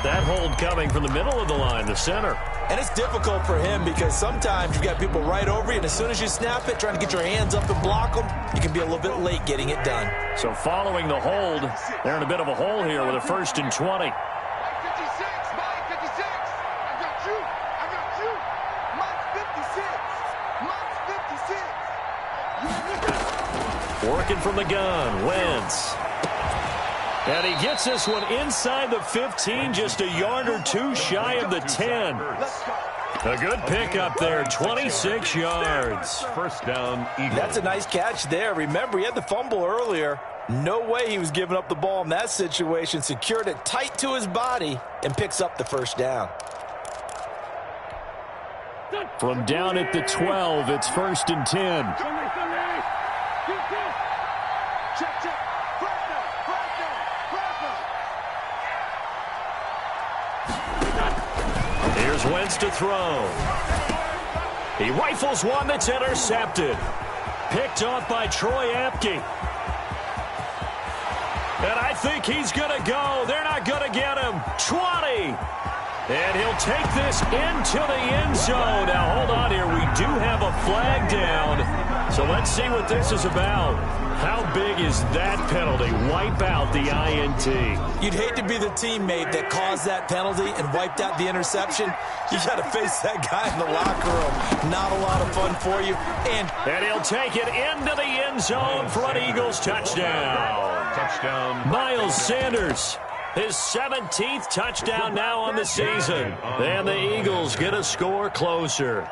That hold coming from the middle of the line, the center. And it's difficult for him because sometimes you've got people right over you, and as soon as you snap it, trying to get your hands up and block them, you can be a little bit late getting it done. So following the hold, they're in a bit of a hole here with a 1st and 20. Working from the gun, Wentz. And he gets this one inside the 15, just a yard or two shy of the 10. A good pickup there, 26 yards. First down, Eagles. That's a nice catch there. Remember, he had the fumble earlier. No way he was giving up the ball in that situation. Secured it tight to his body and picks up the first down. From down at the 12, it's 1st and 10. Here's Wentz to throw. He rifles one that's intercepted. Picked off by Troy Apke. And I think he's going to go. They're not going to get him. 20. And he'll take this into the end zone. Now, hold on here. We do have a flag down. So let's see what this is about. How big is that penalty? Wipe out the INT. You'd hate to be the teammate that caused that penalty and wiped out the interception. You got to face that guy in the locker room. Not a lot of fun for you. And he'll take it into the end zone for an Eagles touchdown. Touchdown. Miles Sanders. His 17th touchdown now on the season. And the Eagles get a score closer.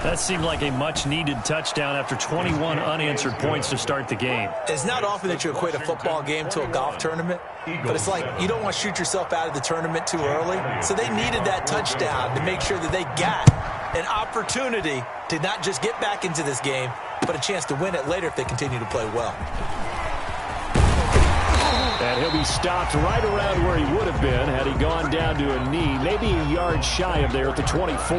That seemed like a much-needed touchdown after 21 unanswered points to start the game. It's not often that you equate a football game to a golf tournament, but it's like you don't want to shoot yourself out of the tournament too early. So they needed that touchdown to make sure that they got an opportunity to not just get back into this game, but a chance to win it later if they continue to play well. And he'll be stopped right around where he would have been had he gone down to a knee, maybe a yard shy of there at the 24.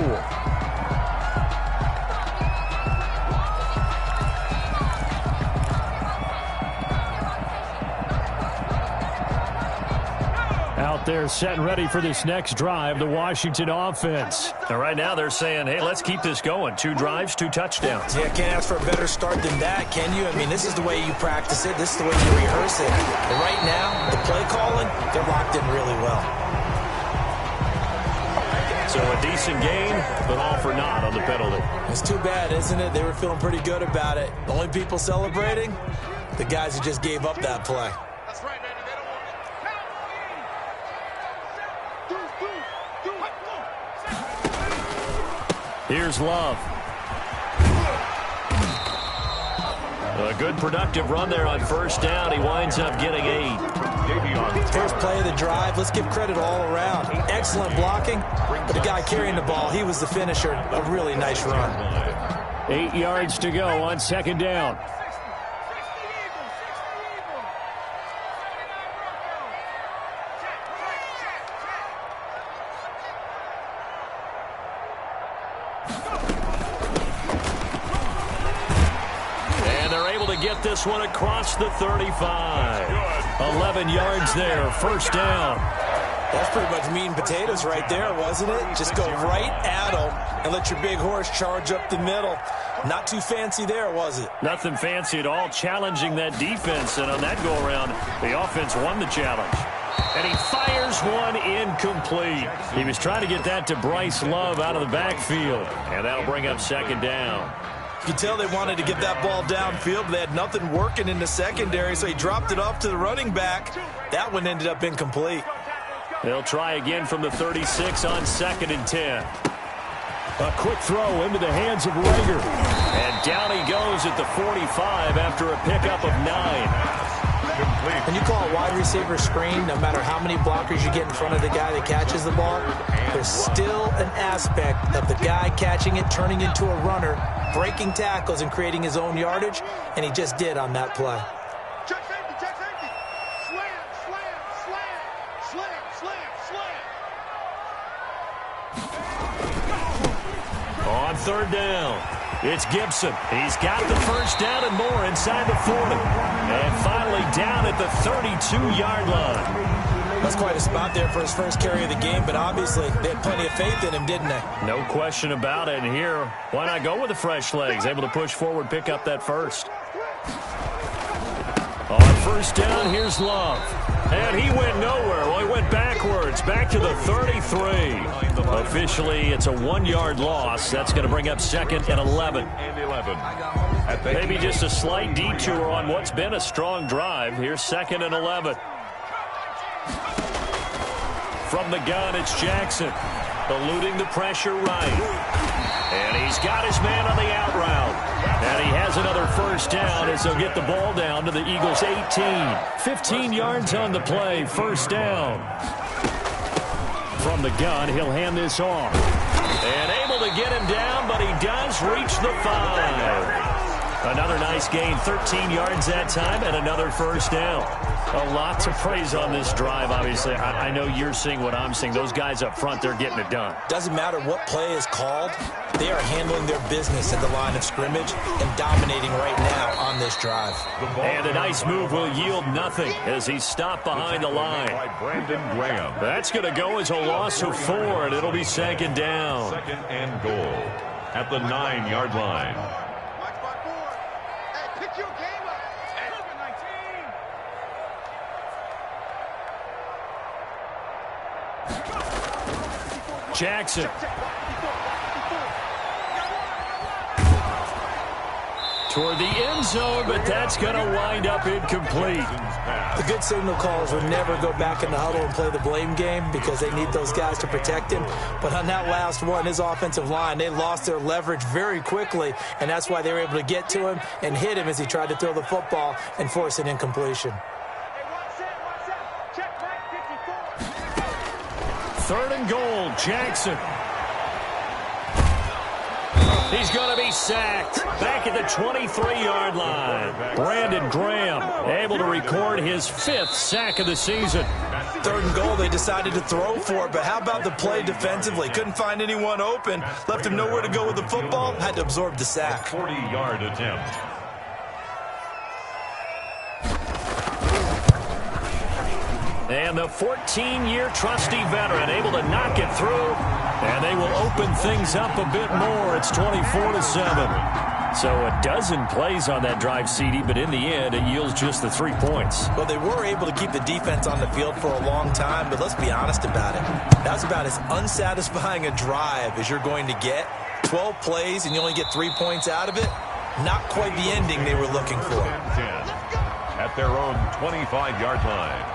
Out there set and ready for this next drive, the Washington offense. And right now they're saying, hey, let's keep this going. 2 drives, 2 touchdowns. Yeah, can't ask for a better start than that, can you? I mean, this is the way you practice it. This is the way you rehearse it. And right now, the play calling, they're locked in really well. So a decent gain, but all for naught on the penalty. It's too bad, isn't it? They were feeling pretty good about it. The only people celebrating, the guys who just gave up that play. That's right, baby. They don't want Here's Love. A good productive run there on first down. He winds up getting 8. First play of the drive. Let's give credit all around. Excellent blocking. But the guy carrying the ball, he was the finisher. A really nice run. 8 yards to go on second down. Get this one across the 35. 11 yards there, first down. That's pretty much meat and potatoes right there, wasn't it? Just go right at them and let your big horse charge up the middle. Not too fancy there, was it? Nothing fancy at all, challenging that defense. And on that go-around, the offense won the challenge. And he fires one incomplete. He was trying to get that to Bryce Love out of the backfield. And that'll bring up second down. You can tell they wanted to get that ball downfield, but they had nothing working in the secondary, so he dropped it off to the running back. That one ended up incomplete. They'll try again from the 36 on 2nd and 10. A quick throw into the hands of Rager. And down he goes at the 45 after a pickup of 9. When you call a wide receiver screen, no matter how many blockers you get in front of the guy that catches the ball, there's still an aspect of the guy catching it, turning into a runner, breaking tackles and creating his own yardage, and he just did on that play. Check safety, check safety. Slam, slam, slam, slam, slam, slam. On third down, it's Gibson. He's got the first down and more inside the 40. And finally down at the 32-yard line. That's quite a spot there for his first carry of the game, but obviously they had plenty of faith in him, didn't they? No question about it. And here, why not go with the fresh legs? Able to push forward, pick up that first. On first down, here's Love. And he went nowhere. Well, he went backwards, back to the 33. Officially, it's a 1-yard loss. That's going to bring up 2nd and 11. Maybe just a slight detour on what's been a strong drive. Here's 2nd and 11. From the gun, it's Jackson. Eluding the pressure right. And he's got his man on the out route. And he has another first down as they'll get the ball down to the Eagles' 18. 15 yards on the play, first down. From the gun, he'll hand this off. And able to get him down, but he does reach the 5. Another nice gain, 13 yards that time, and another first down. A lot to praise on this drive, obviously. I know you're seeing what I'm seeing. Those guys up front, they're getting it done. Doesn't matter what play is called. They are handling their business at the line of scrimmage and dominating right now on this drive. And a nice move will yield nothing as he's stopped behind the line. That's going to go as a loss of 4, and it'll be 2nd down. 2nd and goal at the 9-yard line. Jackson. Toward the end zone, but that's going to wind up incomplete. The good signal callers would never go back in the huddle and play the blame game because they need those guys to protect him. But on that last one, his offensive line, they lost their leverage very quickly, and that's why they were able to get to him and hit him as he tried to throw the football and force an incompletion. 3rd and goal, Jackson. He's going to be sacked. Back at the 23-yard line. Brandon Graham able to record his 5th sack of the season. 3rd and goal, they decided to throw for it, but how about the play defensively? Couldn't find anyone open. Left him nowhere to go with the football. Had to absorb the sack. 40-yard attempt. And the 14-year trusty veteran able to knock it through. And they will open things up a bit more. It's 24-7. So a dozen plays on that drive, CD, but in the end, it yields just the 3 points. Well, they were able to keep the defense on the field for a long time, but let's be honest about it. That was about as unsatisfying a drive as you're going to get. 12 plays, and you only get 3 points out of it. Not quite the ending they were looking for. 10 at their own 25-yard line.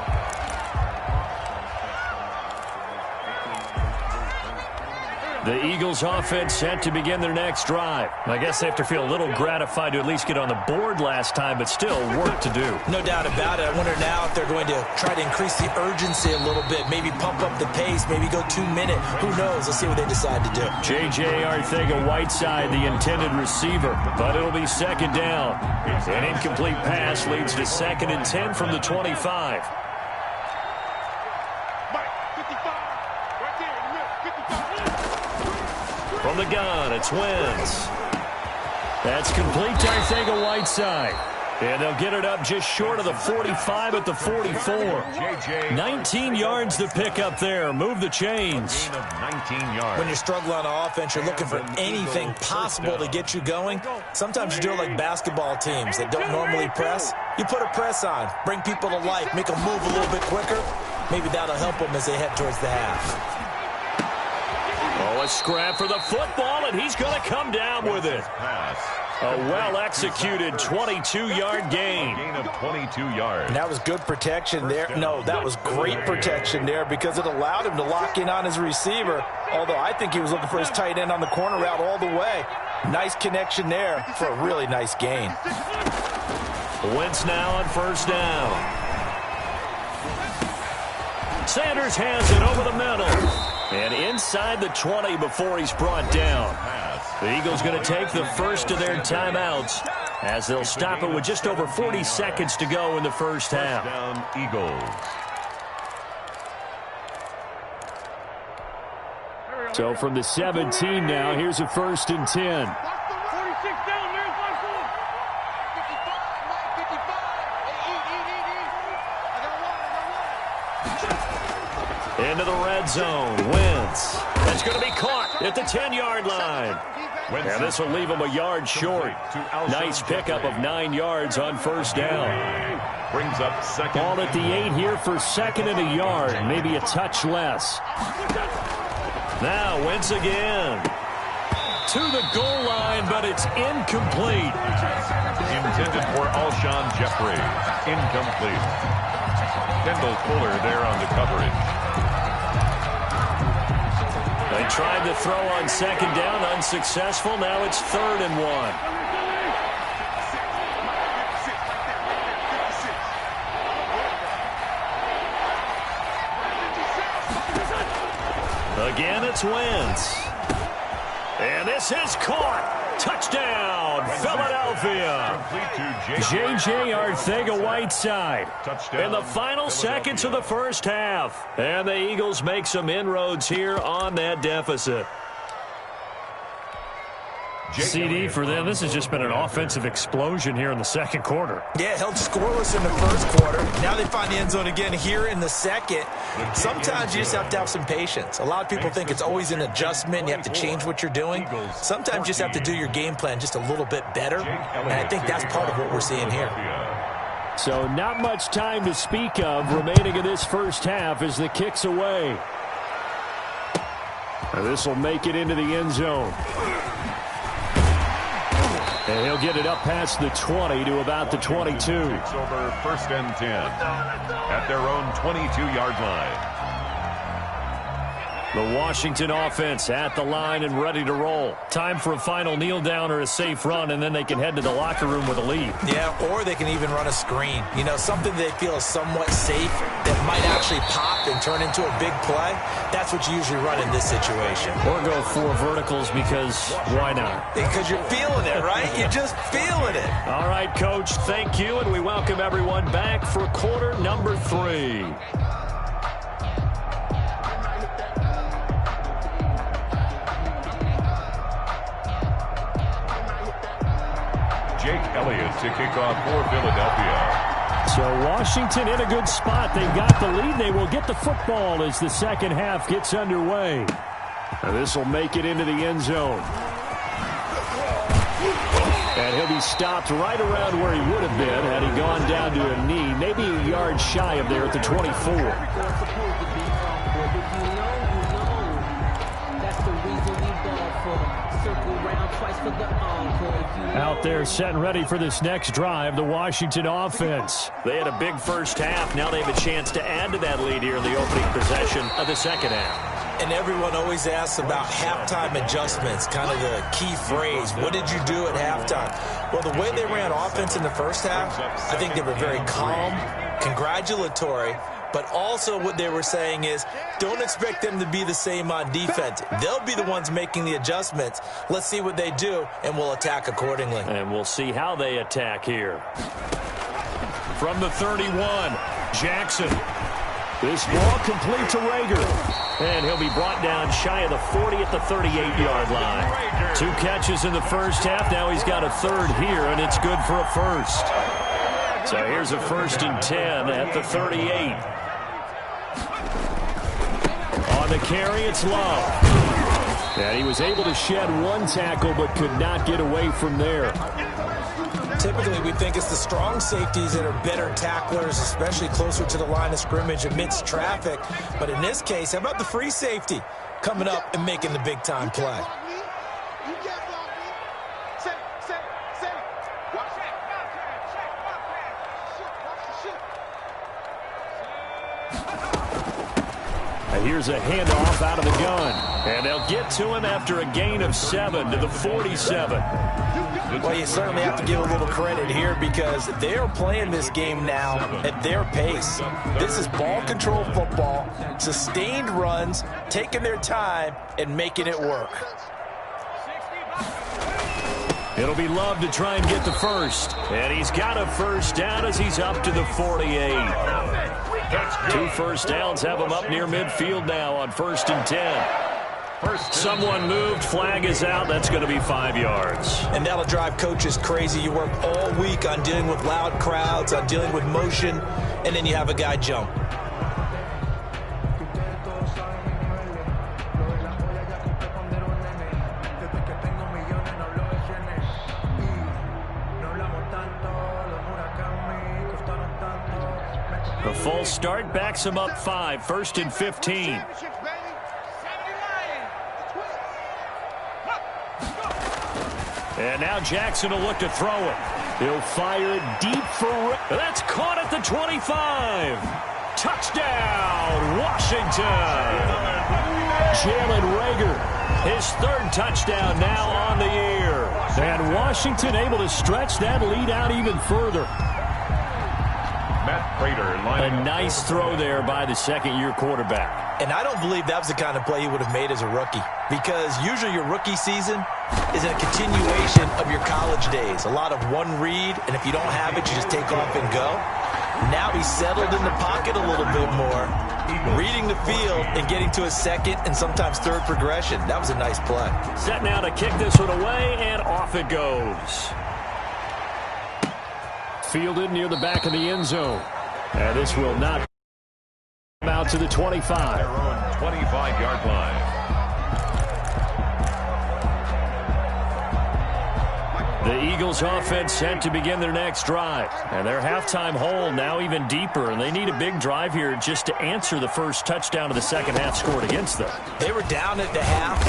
The Eagles offense set to begin their next drive. I guess they have to feel a little gratified to at least get on the board last time, but still work to do. No doubt about it. I wonder now if they're going to try to increase the urgency a little bit, maybe pump up the pace, maybe go 2-minute. Who knows? Let's see what they decide to do. J.J. Arcega-Whiteside, the intended receiver, but it'll be 2nd down. An incomplete pass leads to 2nd and 10 from the 25. From the gun, it's Wentz. That's complete to Arcega-Whiteside. And they'll get it up just short of the 45 at the 44. 19 yards to pick up there. Move the chains. 19 yards. When you're struggling on offense, you're looking for anything possible to get you going. Sometimes you do it like basketball teams that don't normally press. You put a press on, bring people to life, make them move a little bit quicker. Maybe that'll help them as they head towards the half. Oh, a scrap for the football, and he's going to come down with it. A well-executed 22-yard gain. Gain of 22 yards. And that was good protection there. No, that was great protection there because it allowed him to lock in on his receiver, although I think he was looking for his tight end on the corner route all the way. Nice connection there for a really nice gain. Wentz now on first down. Sanders has it over the middle. And inside the 20 before he's brought down. The Eagles going to take the first of their timeouts as they'll stop it with just over 40 seconds to go in the first half. Down Eagles. So from the 17 now, here's a 1st and 10. Into the red zone. Wentz. That's going to be caught at the 10-yard line. And this will leave him a yard short. Nice pickup of 9 yards on first down. Brings up second. Ball at the 8 here for 2nd and a yard. Maybe a touch less. Now Wentz again. To the goal line, but it's incomplete. Intended for Alshon Jeffrey. Incomplete. Kendall Fuller there on the coverage. They tried to throw on 2nd down, unsuccessful. Now it's 3rd and 1. Again, it's Wentz. And this is caught. Touchdown, Philadelphia. J.J. Arcega-Whiteside in the final seconds of the first half. And the Eagles make some inroads here on that deficit. CD for them, this has just been an offensive explosion here in the second quarter. Yeah, held scoreless in the first quarter. Now they find the end zone again here in the second. Sometimes you just have to have some patience. A lot of people think it's always an adjustment. You have to change what you're doing. Sometimes you just have to do your game plan just a little bit better. And I think that's part of what we're seeing here. So not much time to speak of remaining in this first half as the kick's away. This will make it into the end zone. And he'll get it up past the 20 to about the 22. It's over 1st and 10 at their own 22-yard line. The Washington offense at the line and ready to roll. Time for a final kneel down or a safe run, and then they can head to the locker room with a lead. Yeah, or they can even run a screen. You know, something they feel is somewhat safe that might actually pop and turn into a big play. That's what you usually run in this situation. Or go 4 verticals because why not? Because you're feeling it, right? You're just feeling it. All right, Coach, thank you, and we welcome everyone back for quarter number 3. Jake Elliott to kick off for Philadelphia. So Washington in a good spot. They've got the lead. They will get the football as the second half gets underway. This will make it into the end zone. And he'll be stopped right around where he would have been had he gone down to a knee, maybe a yard shy of there at the 24. Out there set and ready for this next drive, the Washington offense. They had a big first half. Now they have a chance to add to that lead here in the opening possession of the second half. And everyone always asks about halftime adjustments, kind of the key phrase. What did you do at halftime? Well, the way they ran offense in the first half, I think they were very calm, congratulatory, but also what they were saying is don't expect them to be the same on defense. They'll be the ones making the adjustments. Let's see what they do, and we'll attack accordingly. And we'll see how they attack here. From the 31, Jackson. This ball complete to Rager. And he'll be brought down shy of the 40 at the 38-yard line. 2 catches in the first half. Now he's got a 3rd here, and it's good for a 1st. So here's a 1st and 10 at the 38. On the carry, it's Love. And he was able to shed 1 tackle, but could not get away from there. Typically, we think it's the strong safeties that are better tacklers, especially closer to the line of scrimmage amidst traffic. But in this case, how about the free safety coming up and making the big-time play? Here's a handoff out of the gun. And they'll get to him after a gain of 7 to the 47. Well, you certainly have to give a little credit here because they are playing this game now at their pace. This is ball control football, sustained runs, taking their time, and making it work. It'll be Love to try and get the first. And he's got a first down as he's up to the 48. 2 first downs have him up near midfield now on 1st and 10. Someone moved, flag is out. That's going to be 5 yards. And that'll drive coaches crazy. You work all week on dealing with loud crowds, on dealing with motion, and then you have a guy jump. A full start backs him up 5, 1st and 15. And now Jackson will look to throw it. He'll fire it deep for... That's caught at the 25. Touchdown, Washington. Jalen Reagor, his 3rd touchdown now on the year. And Washington able to stretch that lead out even further. A nice throw there by the second-year quarterback. And I don't believe that was the kind of play he would have made as a rookie, because usually your rookie season is a continuation of your college days. A lot of one read, and if you don't have it, you just take off and go. Now he's settled in the pocket a little bit more, reading the field and getting to a second and sometimes third progression. That was a nice play. Set now to kick this one away, and off it goes. Fielded near the back of the end zone. And this will not come out to the 25. Their own 25-yard line. The Eagles offense set to begin their next drive. And their halftime hole now even deeper. And they need a big drive here just to answer the first touchdown of the second half scored against them. They were down at the half.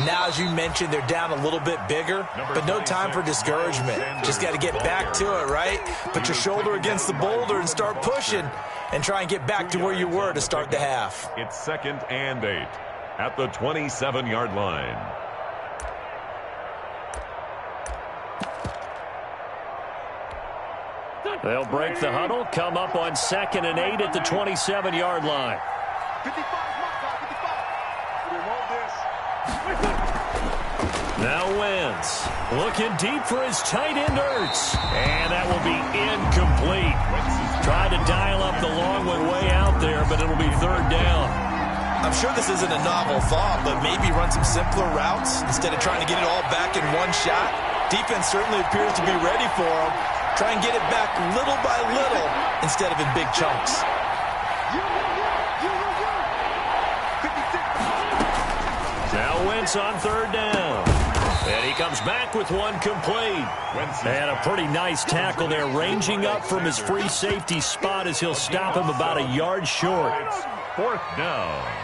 Now, as you mentioned, they're down a little bit bigger, but no time for discouragement. Just got to get back to it, right? Put your shoulder against the boulder and start pushing and try and get back to where you were to start the half. It's 2nd and 8 at the 27-yard line. They'll break the huddle, come up on 2nd and 8 at the 27-yard line. 55, we want this. Now Wentz looking deep for his tight end Ertz. And that will be incomplete. Tried to dial up the long one way out there, but it'll be 3rd down. I'm sure this isn't a novel thought, but maybe run some simpler routes instead of trying to get it all back in one shot. Defense certainly appears to be ready for him. Try and get it back little by little instead of in big chunks. Now Wentz on 3rd down. And he comes back with one complete. And a pretty nice tackle there, ranging up from his free safety spot as he'll stop him about a yard short. 4th down.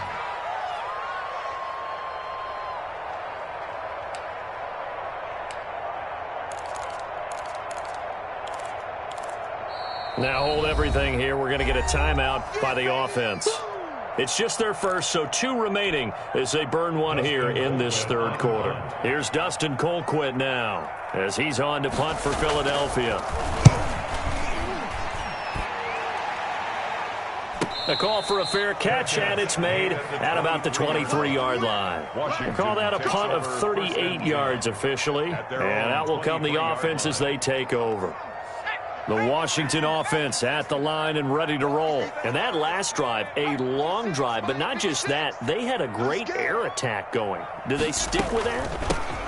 Now hold everything here. We're going to get a timeout by the offense. It's just their first, so 2 remaining as they burn one here in this 3rd quarter. Here's Dustin Colquitt now as he's on to punt for Philadelphia. A call for a fair catch, and it's made at about the 23-yard line. We'll call that a punt of 38 yards officially, and out will come the offense as they take over. The Washington offense at the line and ready to roll. And that last drive, a long drive, but not just that. They had a great air attack going. Do they stick with that?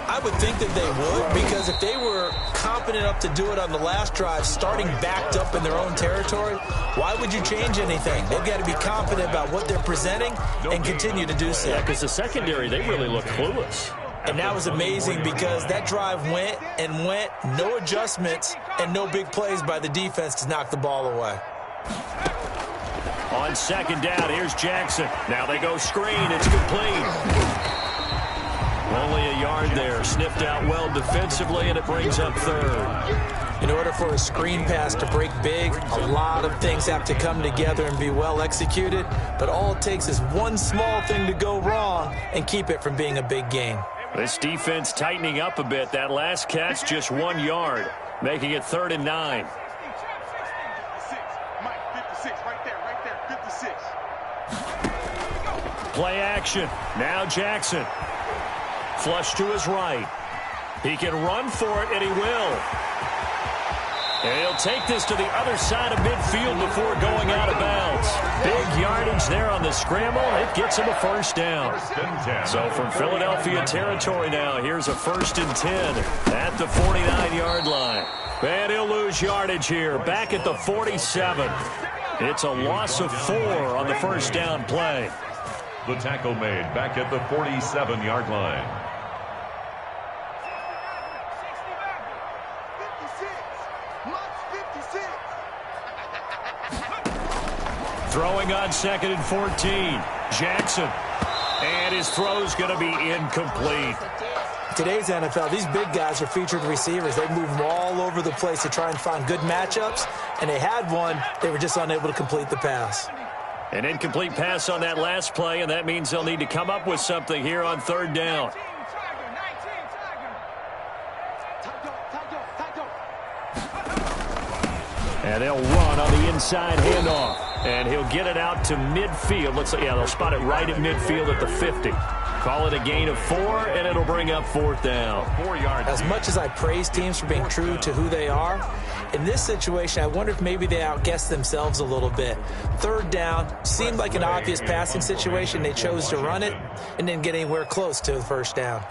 I would think that they would, because if they were confident enough to do it on the last drive, starting backed up in their own territory, why would you change anything? They've got to be confident about what they're presenting and continue to do so. Yeah, because the secondary, they really look clueless. And that was amazing because that drive went and went, no adjustments and no big plays by the defense to knock the ball away. On 2nd down, here's Jackson. Now they go screen. It's complete. Only a yard there. Sniffed out well defensively, and it brings up 3rd. In order for a screen pass to break big, a lot of things have to come together and be well executed, but all it takes is one small thing to go wrong and keep it from being a big gain. This defense tightening up a bit. That last catch, just 1 yard, making it 3rd and 9. Play action. Now Jackson. Flush to his right. He can run for it, and he will. And he'll take this to the other side of midfield before going out of bounds. Big yardage there on the scramble. It gets him a 1st down. So from Philadelphia territory now, here's a 1st and 10 at the 49-yard line. And he'll lose yardage here, back at the 47. It's a loss of 4 on the 1st down play. The tackle made back at the 47-yard line. 56. Throwing on 2nd and 14. Jackson. And his throw's going to be incomplete. Today's NFL, these big guys are featured receivers. They move them all over the place to try and find good matchups, and they had one. They were just unable to complete the pass. An incomplete pass on that last play, and that means they'll need to come up with something here on 3rd down. And they'll run on the inside handoff. And he'll get it out to midfield. Looks like, yeah, they'll spot it right at midfield at the 50. Call it a gain of 4, and it'll bring up 4th down. 4 yards. As much as I praise teams for being true to who they are, in this situation, I wonder if maybe they outguessed themselves a little bit. 3rd down seemed like an obvious passing situation. They chose to run it and didn't get anywhere close to the 1st down.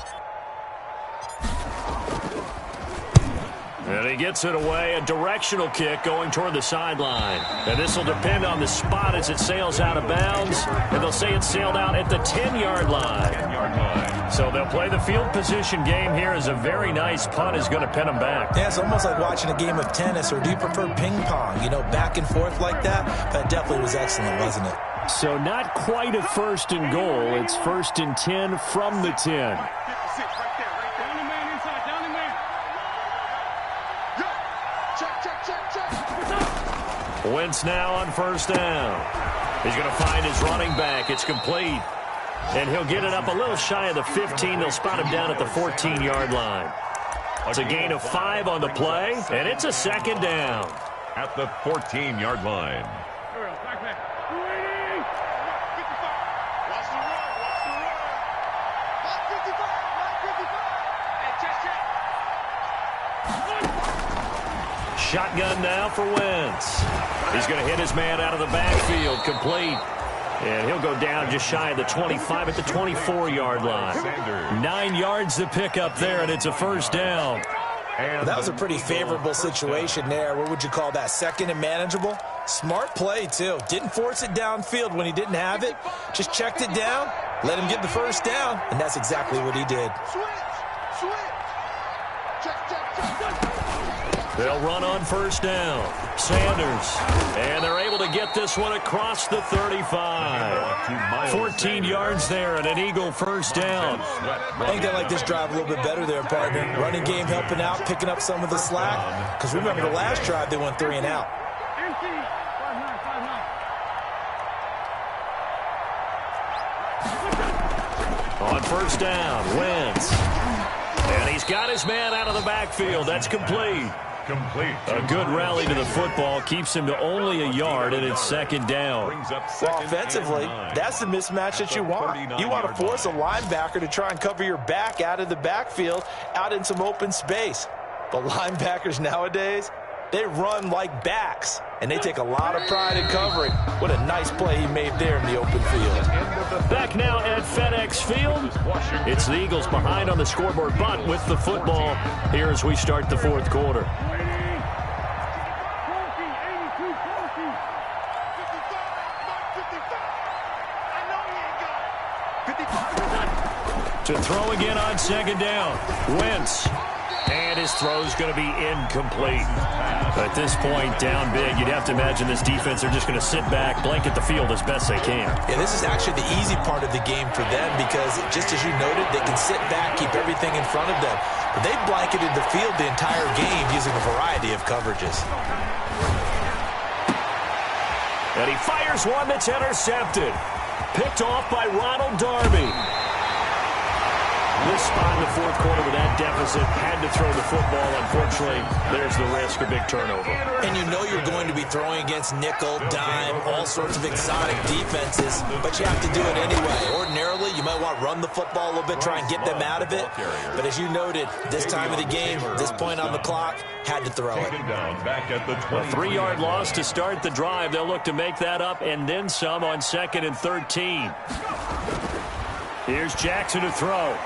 And he gets it away, a directional kick going toward the sideline. And this will depend on the spot as it sails out of bounds. And they'll say it sailed out at the 10-yard line. So they'll play the field position game here as a very nice punt is going to pin them back. Yeah, it's almost like watching a game of tennis, or do you prefer ping pong? You know, back and forth like that? That definitely was excellent, wasn't it? So not quite a 1st and goal. It's 1st and 10 from the 10. Wentz now on 1st down. He's going to find his running back. It's complete. And he'll get it up a little shy of the 15. They'll spot him down at the 14-yard line. It's a gain of 5 on the play, and it's a 2nd down. At the 14-yard line. Shotgun now for Wentz. He's going to hit his man out of the backfield, complete. And he'll go down just shy of the 25 at the 24-yard line. 9 yards to pick up there, and it's a 1st down. And that was a pretty favorable situation there. What would you call that? 2nd and manageable? Smart play, too. Didn't force it downfield when he didn't have it. Just checked it down, let him get the 1st down, and that's exactly what he did. They'll run on 1st down. Sanders. And they're able to get this one across the 35. 14 yards there and an Eagle 1st down. I think they like this drive a little bit better there, partner. Running game helping out, picking up some of the slack. Because remember, the last drive, they went 3 and out. On 1st down, Wentz. And he's got his man out of the backfield. That's complete. A good rally to the football keeps him to only a yard, and it's 2nd down. Well, offensively, that's the mismatch that you want. You want to force a linebacker to try and cover your back out of the backfield, out in some open space. But linebackers nowadays, they run like backs, and they take a lot of pride in covering. What a nice play he made there in the open field. Back now at FedEx Field. It's the Eagles behind on the scoreboard, but with the football here as we start the 4th quarter. To throw again on 2nd down. Wentz. And his throw's going to be incomplete. At this point, down big, you'd have to imagine this defense, they're just going to sit back, blanket the field as best they can. Yeah, this is actually the easy part of the game for them because, just as you noted, they can sit back, keep everything in front of them. But they blanketed the field the entire game using a variety of coverages. And he fires one that's intercepted. Picked off by Ronald Darby. This spot in the fourth quarter with that deficit, had to throw the football. Unfortunately, there's the risk of big turnover. And you know you're going to be throwing against nickel, dime, all sorts of exotic defenses, but you have to do it anyway. Ordinarily, you might want to run the football a little bit, try and get them out of it. But as you noted, this time of the game, this point on the clock, had to throw it. A 3-yard loss to start the drive. They'll look to make that up and then some on 2nd and 13. Here's Jackson to throw.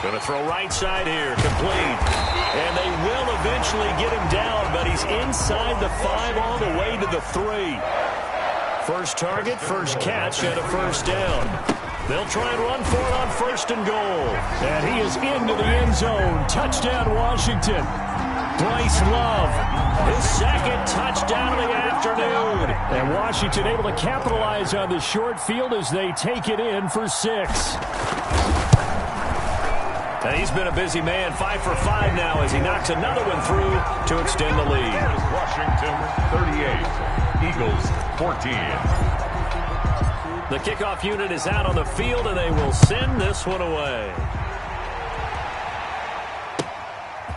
Going to throw right side here, complete. And they will eventually get him down, but he's inside the 5 all the way to the 3. First target, first catch, and a first down. They'll try and run for it on 1st and goal. And he is into the end zone. Touchdown, Washington. Bryce Love, his 2nd touchdown of the afternoon. And Washington able to capitalize on the short field as they take it in for 6. And he's been a busy man, 5 for 5 now as he knocks another one through to extend the lead. Washington 38, Eagles 14. The kickoff unit is out on the field, and they will send this one away.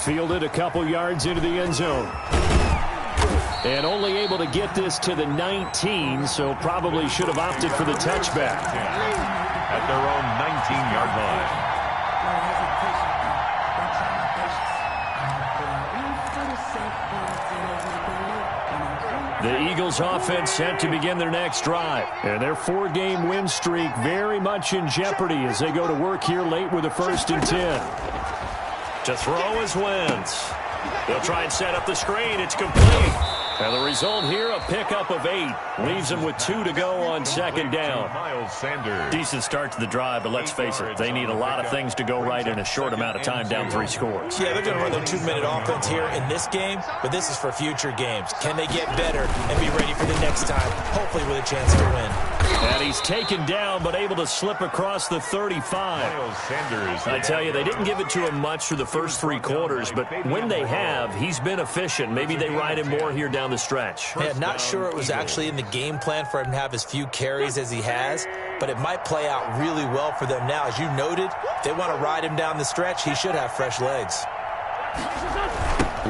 Fielded a couple yards into the end zone. And only able to get this to the 19, so probably should have opted for the touchback. At their own 19-yard line. The Eagles offense set to begin their next drive. And their 4-game win streak very much in jeopardy as they go to work here late with a 1st and 10. To throw is Wentz. They'll try and set up the screen. It's complete. And the result here, a pickup of 8. Leaves them with 2 to go on 2nd down. Decent start to the drive, but let's face it, they need a lot of things to go right in a short amount of time, down 3 scores. Yeah, they're going to run their 2-minute offense here in this game, but this is for future games. Can they get better and be ready for the next time, hopefully with a chance to win? And he's taken down, but able to slip across the 35. I tell you, they didn't give it to him much through the first 3 quarters, but when they have, he's been efficient. Maybe they ride him more here down the stretch. Yeah, not sure it was actually in the game plan for him to have as few carries as he has, but it might play out really well for them now. As you noted, if they want to ride him down the stretch, he should have fresh legs.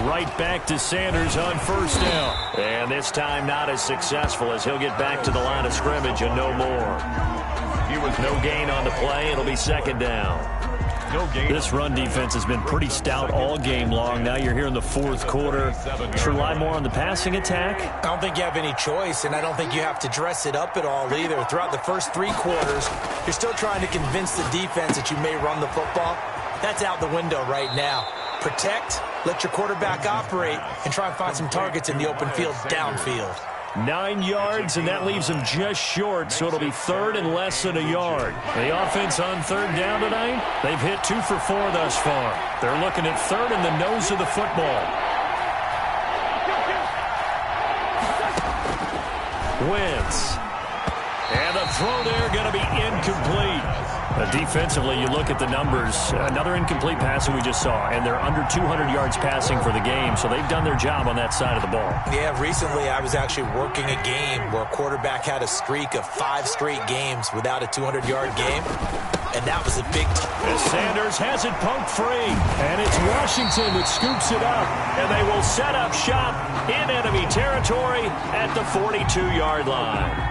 Right back to Sanders on 1st down. And this time not as successful as he'll get back to the line of scrimmage and no more. He was no gain on the play. It'll be 2nd down. This run defense has been pretty stout all game long. Now you're here in the 4th quarter. To rely more on the passing attack? I don't think you have any choice, and I don't think you have to dress it up at all either. Throughout the first 3 quarters, you're still trying to convince the defense that you may run the football. That's out the window right now. Protect, let your quarterback operate, and try and find some targets in the open field downfield. 9 yards, and that leaves them just short, so it'll be 3rd and less than a yard. The offense on 3rd down tonight, they've hit 2 for 4 thus far. They're looking at 3rd in the nose of the football. Wentz. And the throw there going to be incomplete. Defensively, you look at the numbers. Another incomplete pass that we just saw, and they're under 200 yards passing for the game, so they've done their job on that side of the ball. Yeah, recently I was actually working a game where a quarterback had a streak of 5 straight games without a 200-yard game, and that was a big As Sanders has it poked free, and it's Washington that scoops it up, and they will set up shop in enemy territory at the 42-yard line.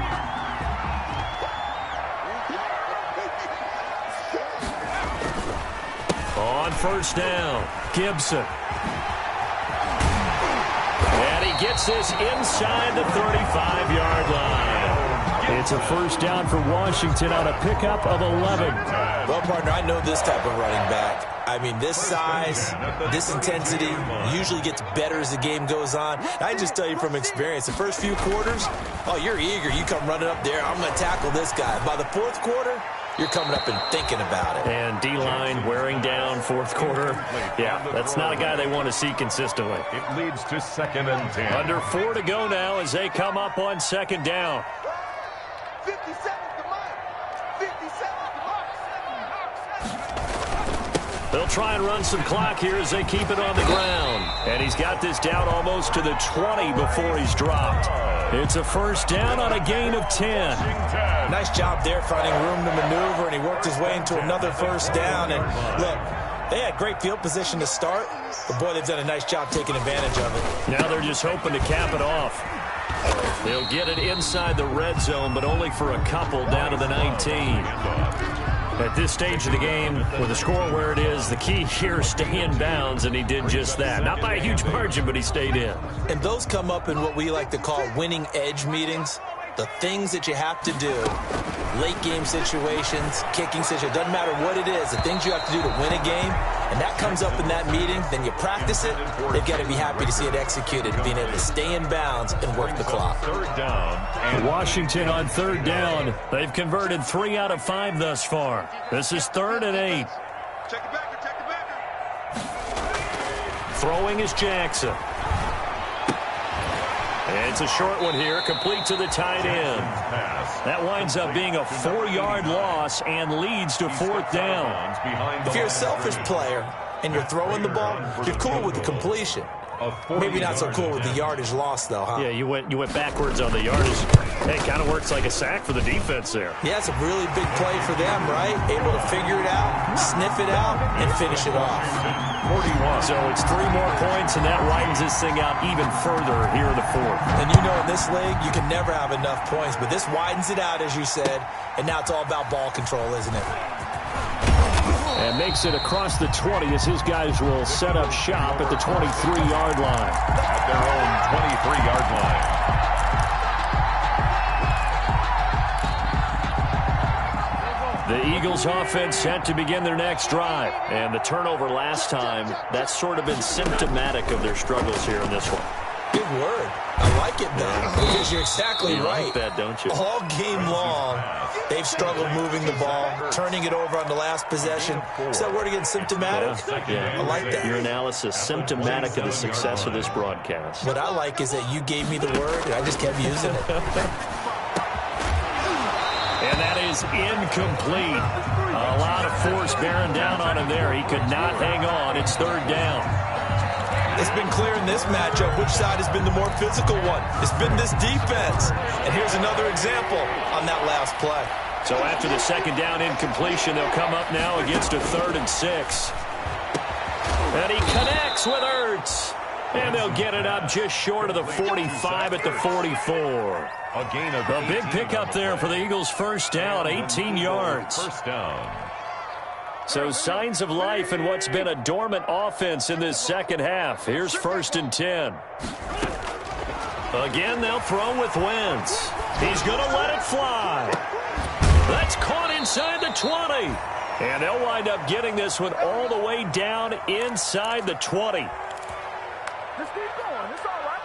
On 1st down, Gibson. And he gets this inside the 35-yard line. It's a 1st down for Washington on a pickup of 11. Well, partner, I know this type of running back. I mean, this size, this intensity usually gets better as the game goes on. I just tell you from experience, the first few quarters, oh, you're eager. You come running up there, I'm going to tackle this guy. By the 4th quarter, you're coming up and thinking about it. And D-line wearing down fourth quarter. Yeah, that's not a guy they want to see consistently. It leads to 2nd and 10. Under 4 to go now as they come up on 2nd down. 57 to mark. 57 to mark. They'll try and run some clock here as they keep it on the ground. And he's got this down almost to the 20 before he's dropped. It's a first down on a gain of 10. Nice job there finding room to maneuver, and he worked his way into another first down. And look, they had great field position to start, but boy, they've done a nice job taking advantage of it. Now they're just hoping to cap it off. They'll get it inside the red zone, but only for a couple down to the 19. At this stage of the game, with the score where it is, the key here is stay in bounds, and he did just that. Not by a huge margin, but he stayed in. And those come up in what we like to call winning edge meetings. The things that you have to do, late game situations, kicking situations, doesn't matter what it is, the things you have to do to win a game, and that comes up in that meeting, then you practice it, they've got to be happy to see it executed, being able to stay in bounds and work the clock. 3rd down. And Washington on 3rd down. They've converted 3 out of 5 thus far. This is 3rd and 8. Check the backer, check the backer. Throwing is Jackson. It's a short one here, complete to the tight end. That winds up being a 4-yard loss and leads to 4th down. If you're a selfish player and you're throwing the ball, you're cool with the completion. Maybe not so cool with the yardage loss, though, huh? Yeah, you went backwards on the yardage. Hey, it kind of works like a sack for the defense there. Yeah, it's a really big play for them, right? Able to figure it out, sniff it out, and finish it off. 41. So it's 3 more points, and that widens this thing out even further here in the 4th. And you know in this league, you can never have enough points, but this widens it out, as you said, and now it's all about ball control, isn't it? And makes it across the 20 as his guys will set up shop at the 23-yard line. At their own 23-yard line. The Eagles offense set to begin their next drive. And the turnover last time, that's sort of been symptomatic of their struggles here in this one. Good word. I like it, though, because you're exactly right. Like that, don't you? All game long, they've struggled moving the ball, turning it over on the last possession. Is that word again, symptomatic? Yeah. I like that. Your analysis, symptomatic of the success of this broadcast. What I like is that you gave me the word, and I just kept using it. And that is incomplete. A lot of force bearing down on him there. He could not hang on. It's 3rd down. It's been clear in this matchup which side has been the more physical one. It's been this defense. And here's another example on that last play. So after the 2nd down incompletion, they'll come up now against a 3rd and 6. And he connects with Ertz. And they'll get it up just short of the 45 at the 44. A gain of a big pickup there for the Eagles' first down, 18 yards. First down. So signs of life in what's been a dormant offense in this second half. Here's 1st and 10. Again, they'll throw with Wentz. He's going to let it fly. That's caught inside the 20. And they'll wind up getting this one all the way down inside the 20. Just keep going. It's all right.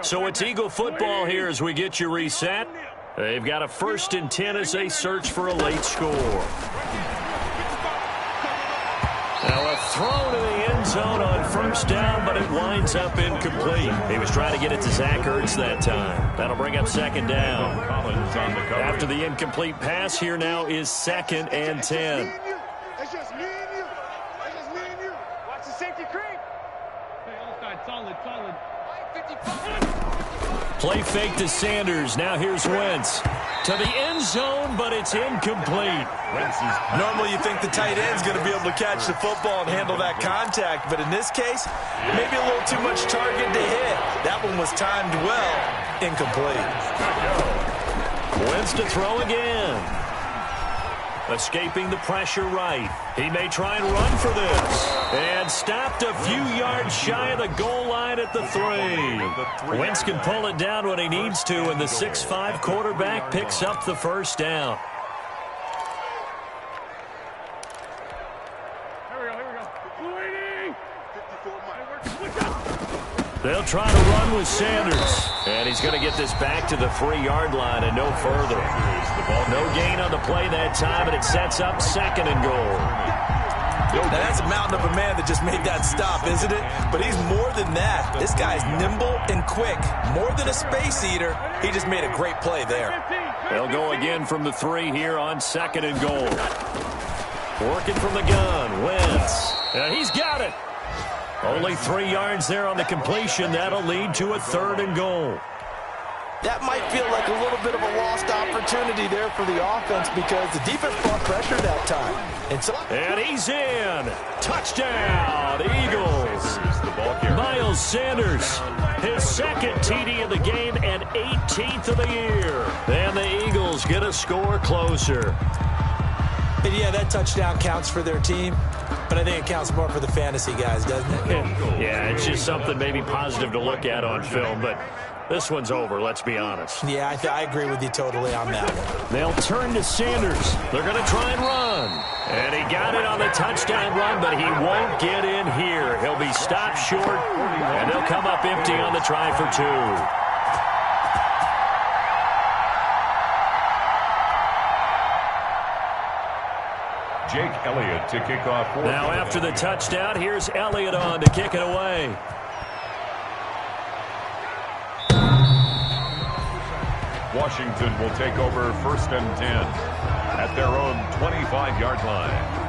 So it's Eagle football here as we get you reset. They've got a 1st and 10 as they search for a late score. Now a throw to the end zone on 1st down, but it winds up incomplete. He was trying to get it to Zach Ertz that time. That'll bring up 2nd down. After the incomplete pass, here now is 2nd and 10. That's just me and you. That's just me and you. Watch the safety creep. Hey, offside, solid. Play fake to Sanders. Now here's Wentz. To the end zone, but it's incomplete. Normally you think the tight end's going to be able to catch the football and handle that contact, but in this case, maybe a little too much target to hit. That one was timed well. Incomplete. Wentz to throw again. Escaping the pressure right. He may try and run for this. And stopped a few yards shy of the goal line at the 3. Wentz can pull it down when he needs to, and the 6'5" quarterback picks up the 1st down. They'll try to run with Sanders. And he's going to get this back to the 3-yard line and no further. No gain on the play that time, and it sets up 2nd and goal. Now that's a mountain of a man that just made that stop, isn't it? But he's more than that. This guy's nimble and quick. More than a space eater. He just made a great play there. They'll go again from the 3 here on 2nd and goal. Working from the gun, Wentz. And he's got it. Only 3 yards there on the completion. That'll lead to a 3rd and goal. That might feel like a little bit of a lost opportunity there for the offense because the defense brought pressure that time. And he's in. Touchdown, Eagles. Miles Sanders, his 2nd TD of the game and 18th of the year. And the Eagles get a score closer. And yeah, that touchdown counts for their team, but I think it counts more for the fantasy guys, doesn't it? Yeah, it's just something maybe positive to look at on film, but this one's over, let's be honest. Yeah, I agree with you totally on that one. They'll turn to Sanders. They're going to try and run. And he got it on the touchdown run, but he won't get in here. He'll be stopped short, and they'll come up empty on the try for 2. Jake Elliott to kick off. Now after the touchdown, here's Elliott on to kick it away. Washington will take over 1st and 10 at their own 25-yard line.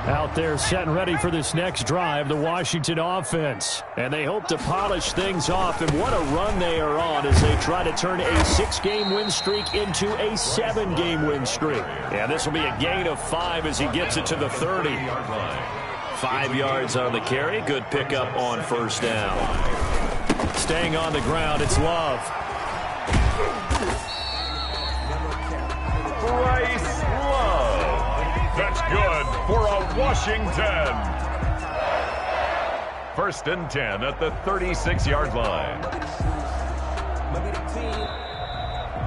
Out there set and ready for this next drive, the Washington offense. And they hope to polish things off. And what a run they are on as they try to turn a 6-game win streak into a 7-game win streak. And this will be a gain of 5 as he gets it to the 30. 5 yards on the carry. Good pickup on 1st down. Staying on the ground, it's Love. Bryce Love. That's good for a Washington. 1st and 10 at the 36-yard line.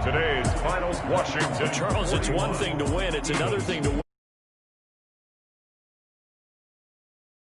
Today's finals, Washington. Charles, it's one thing to win. It's another thing to win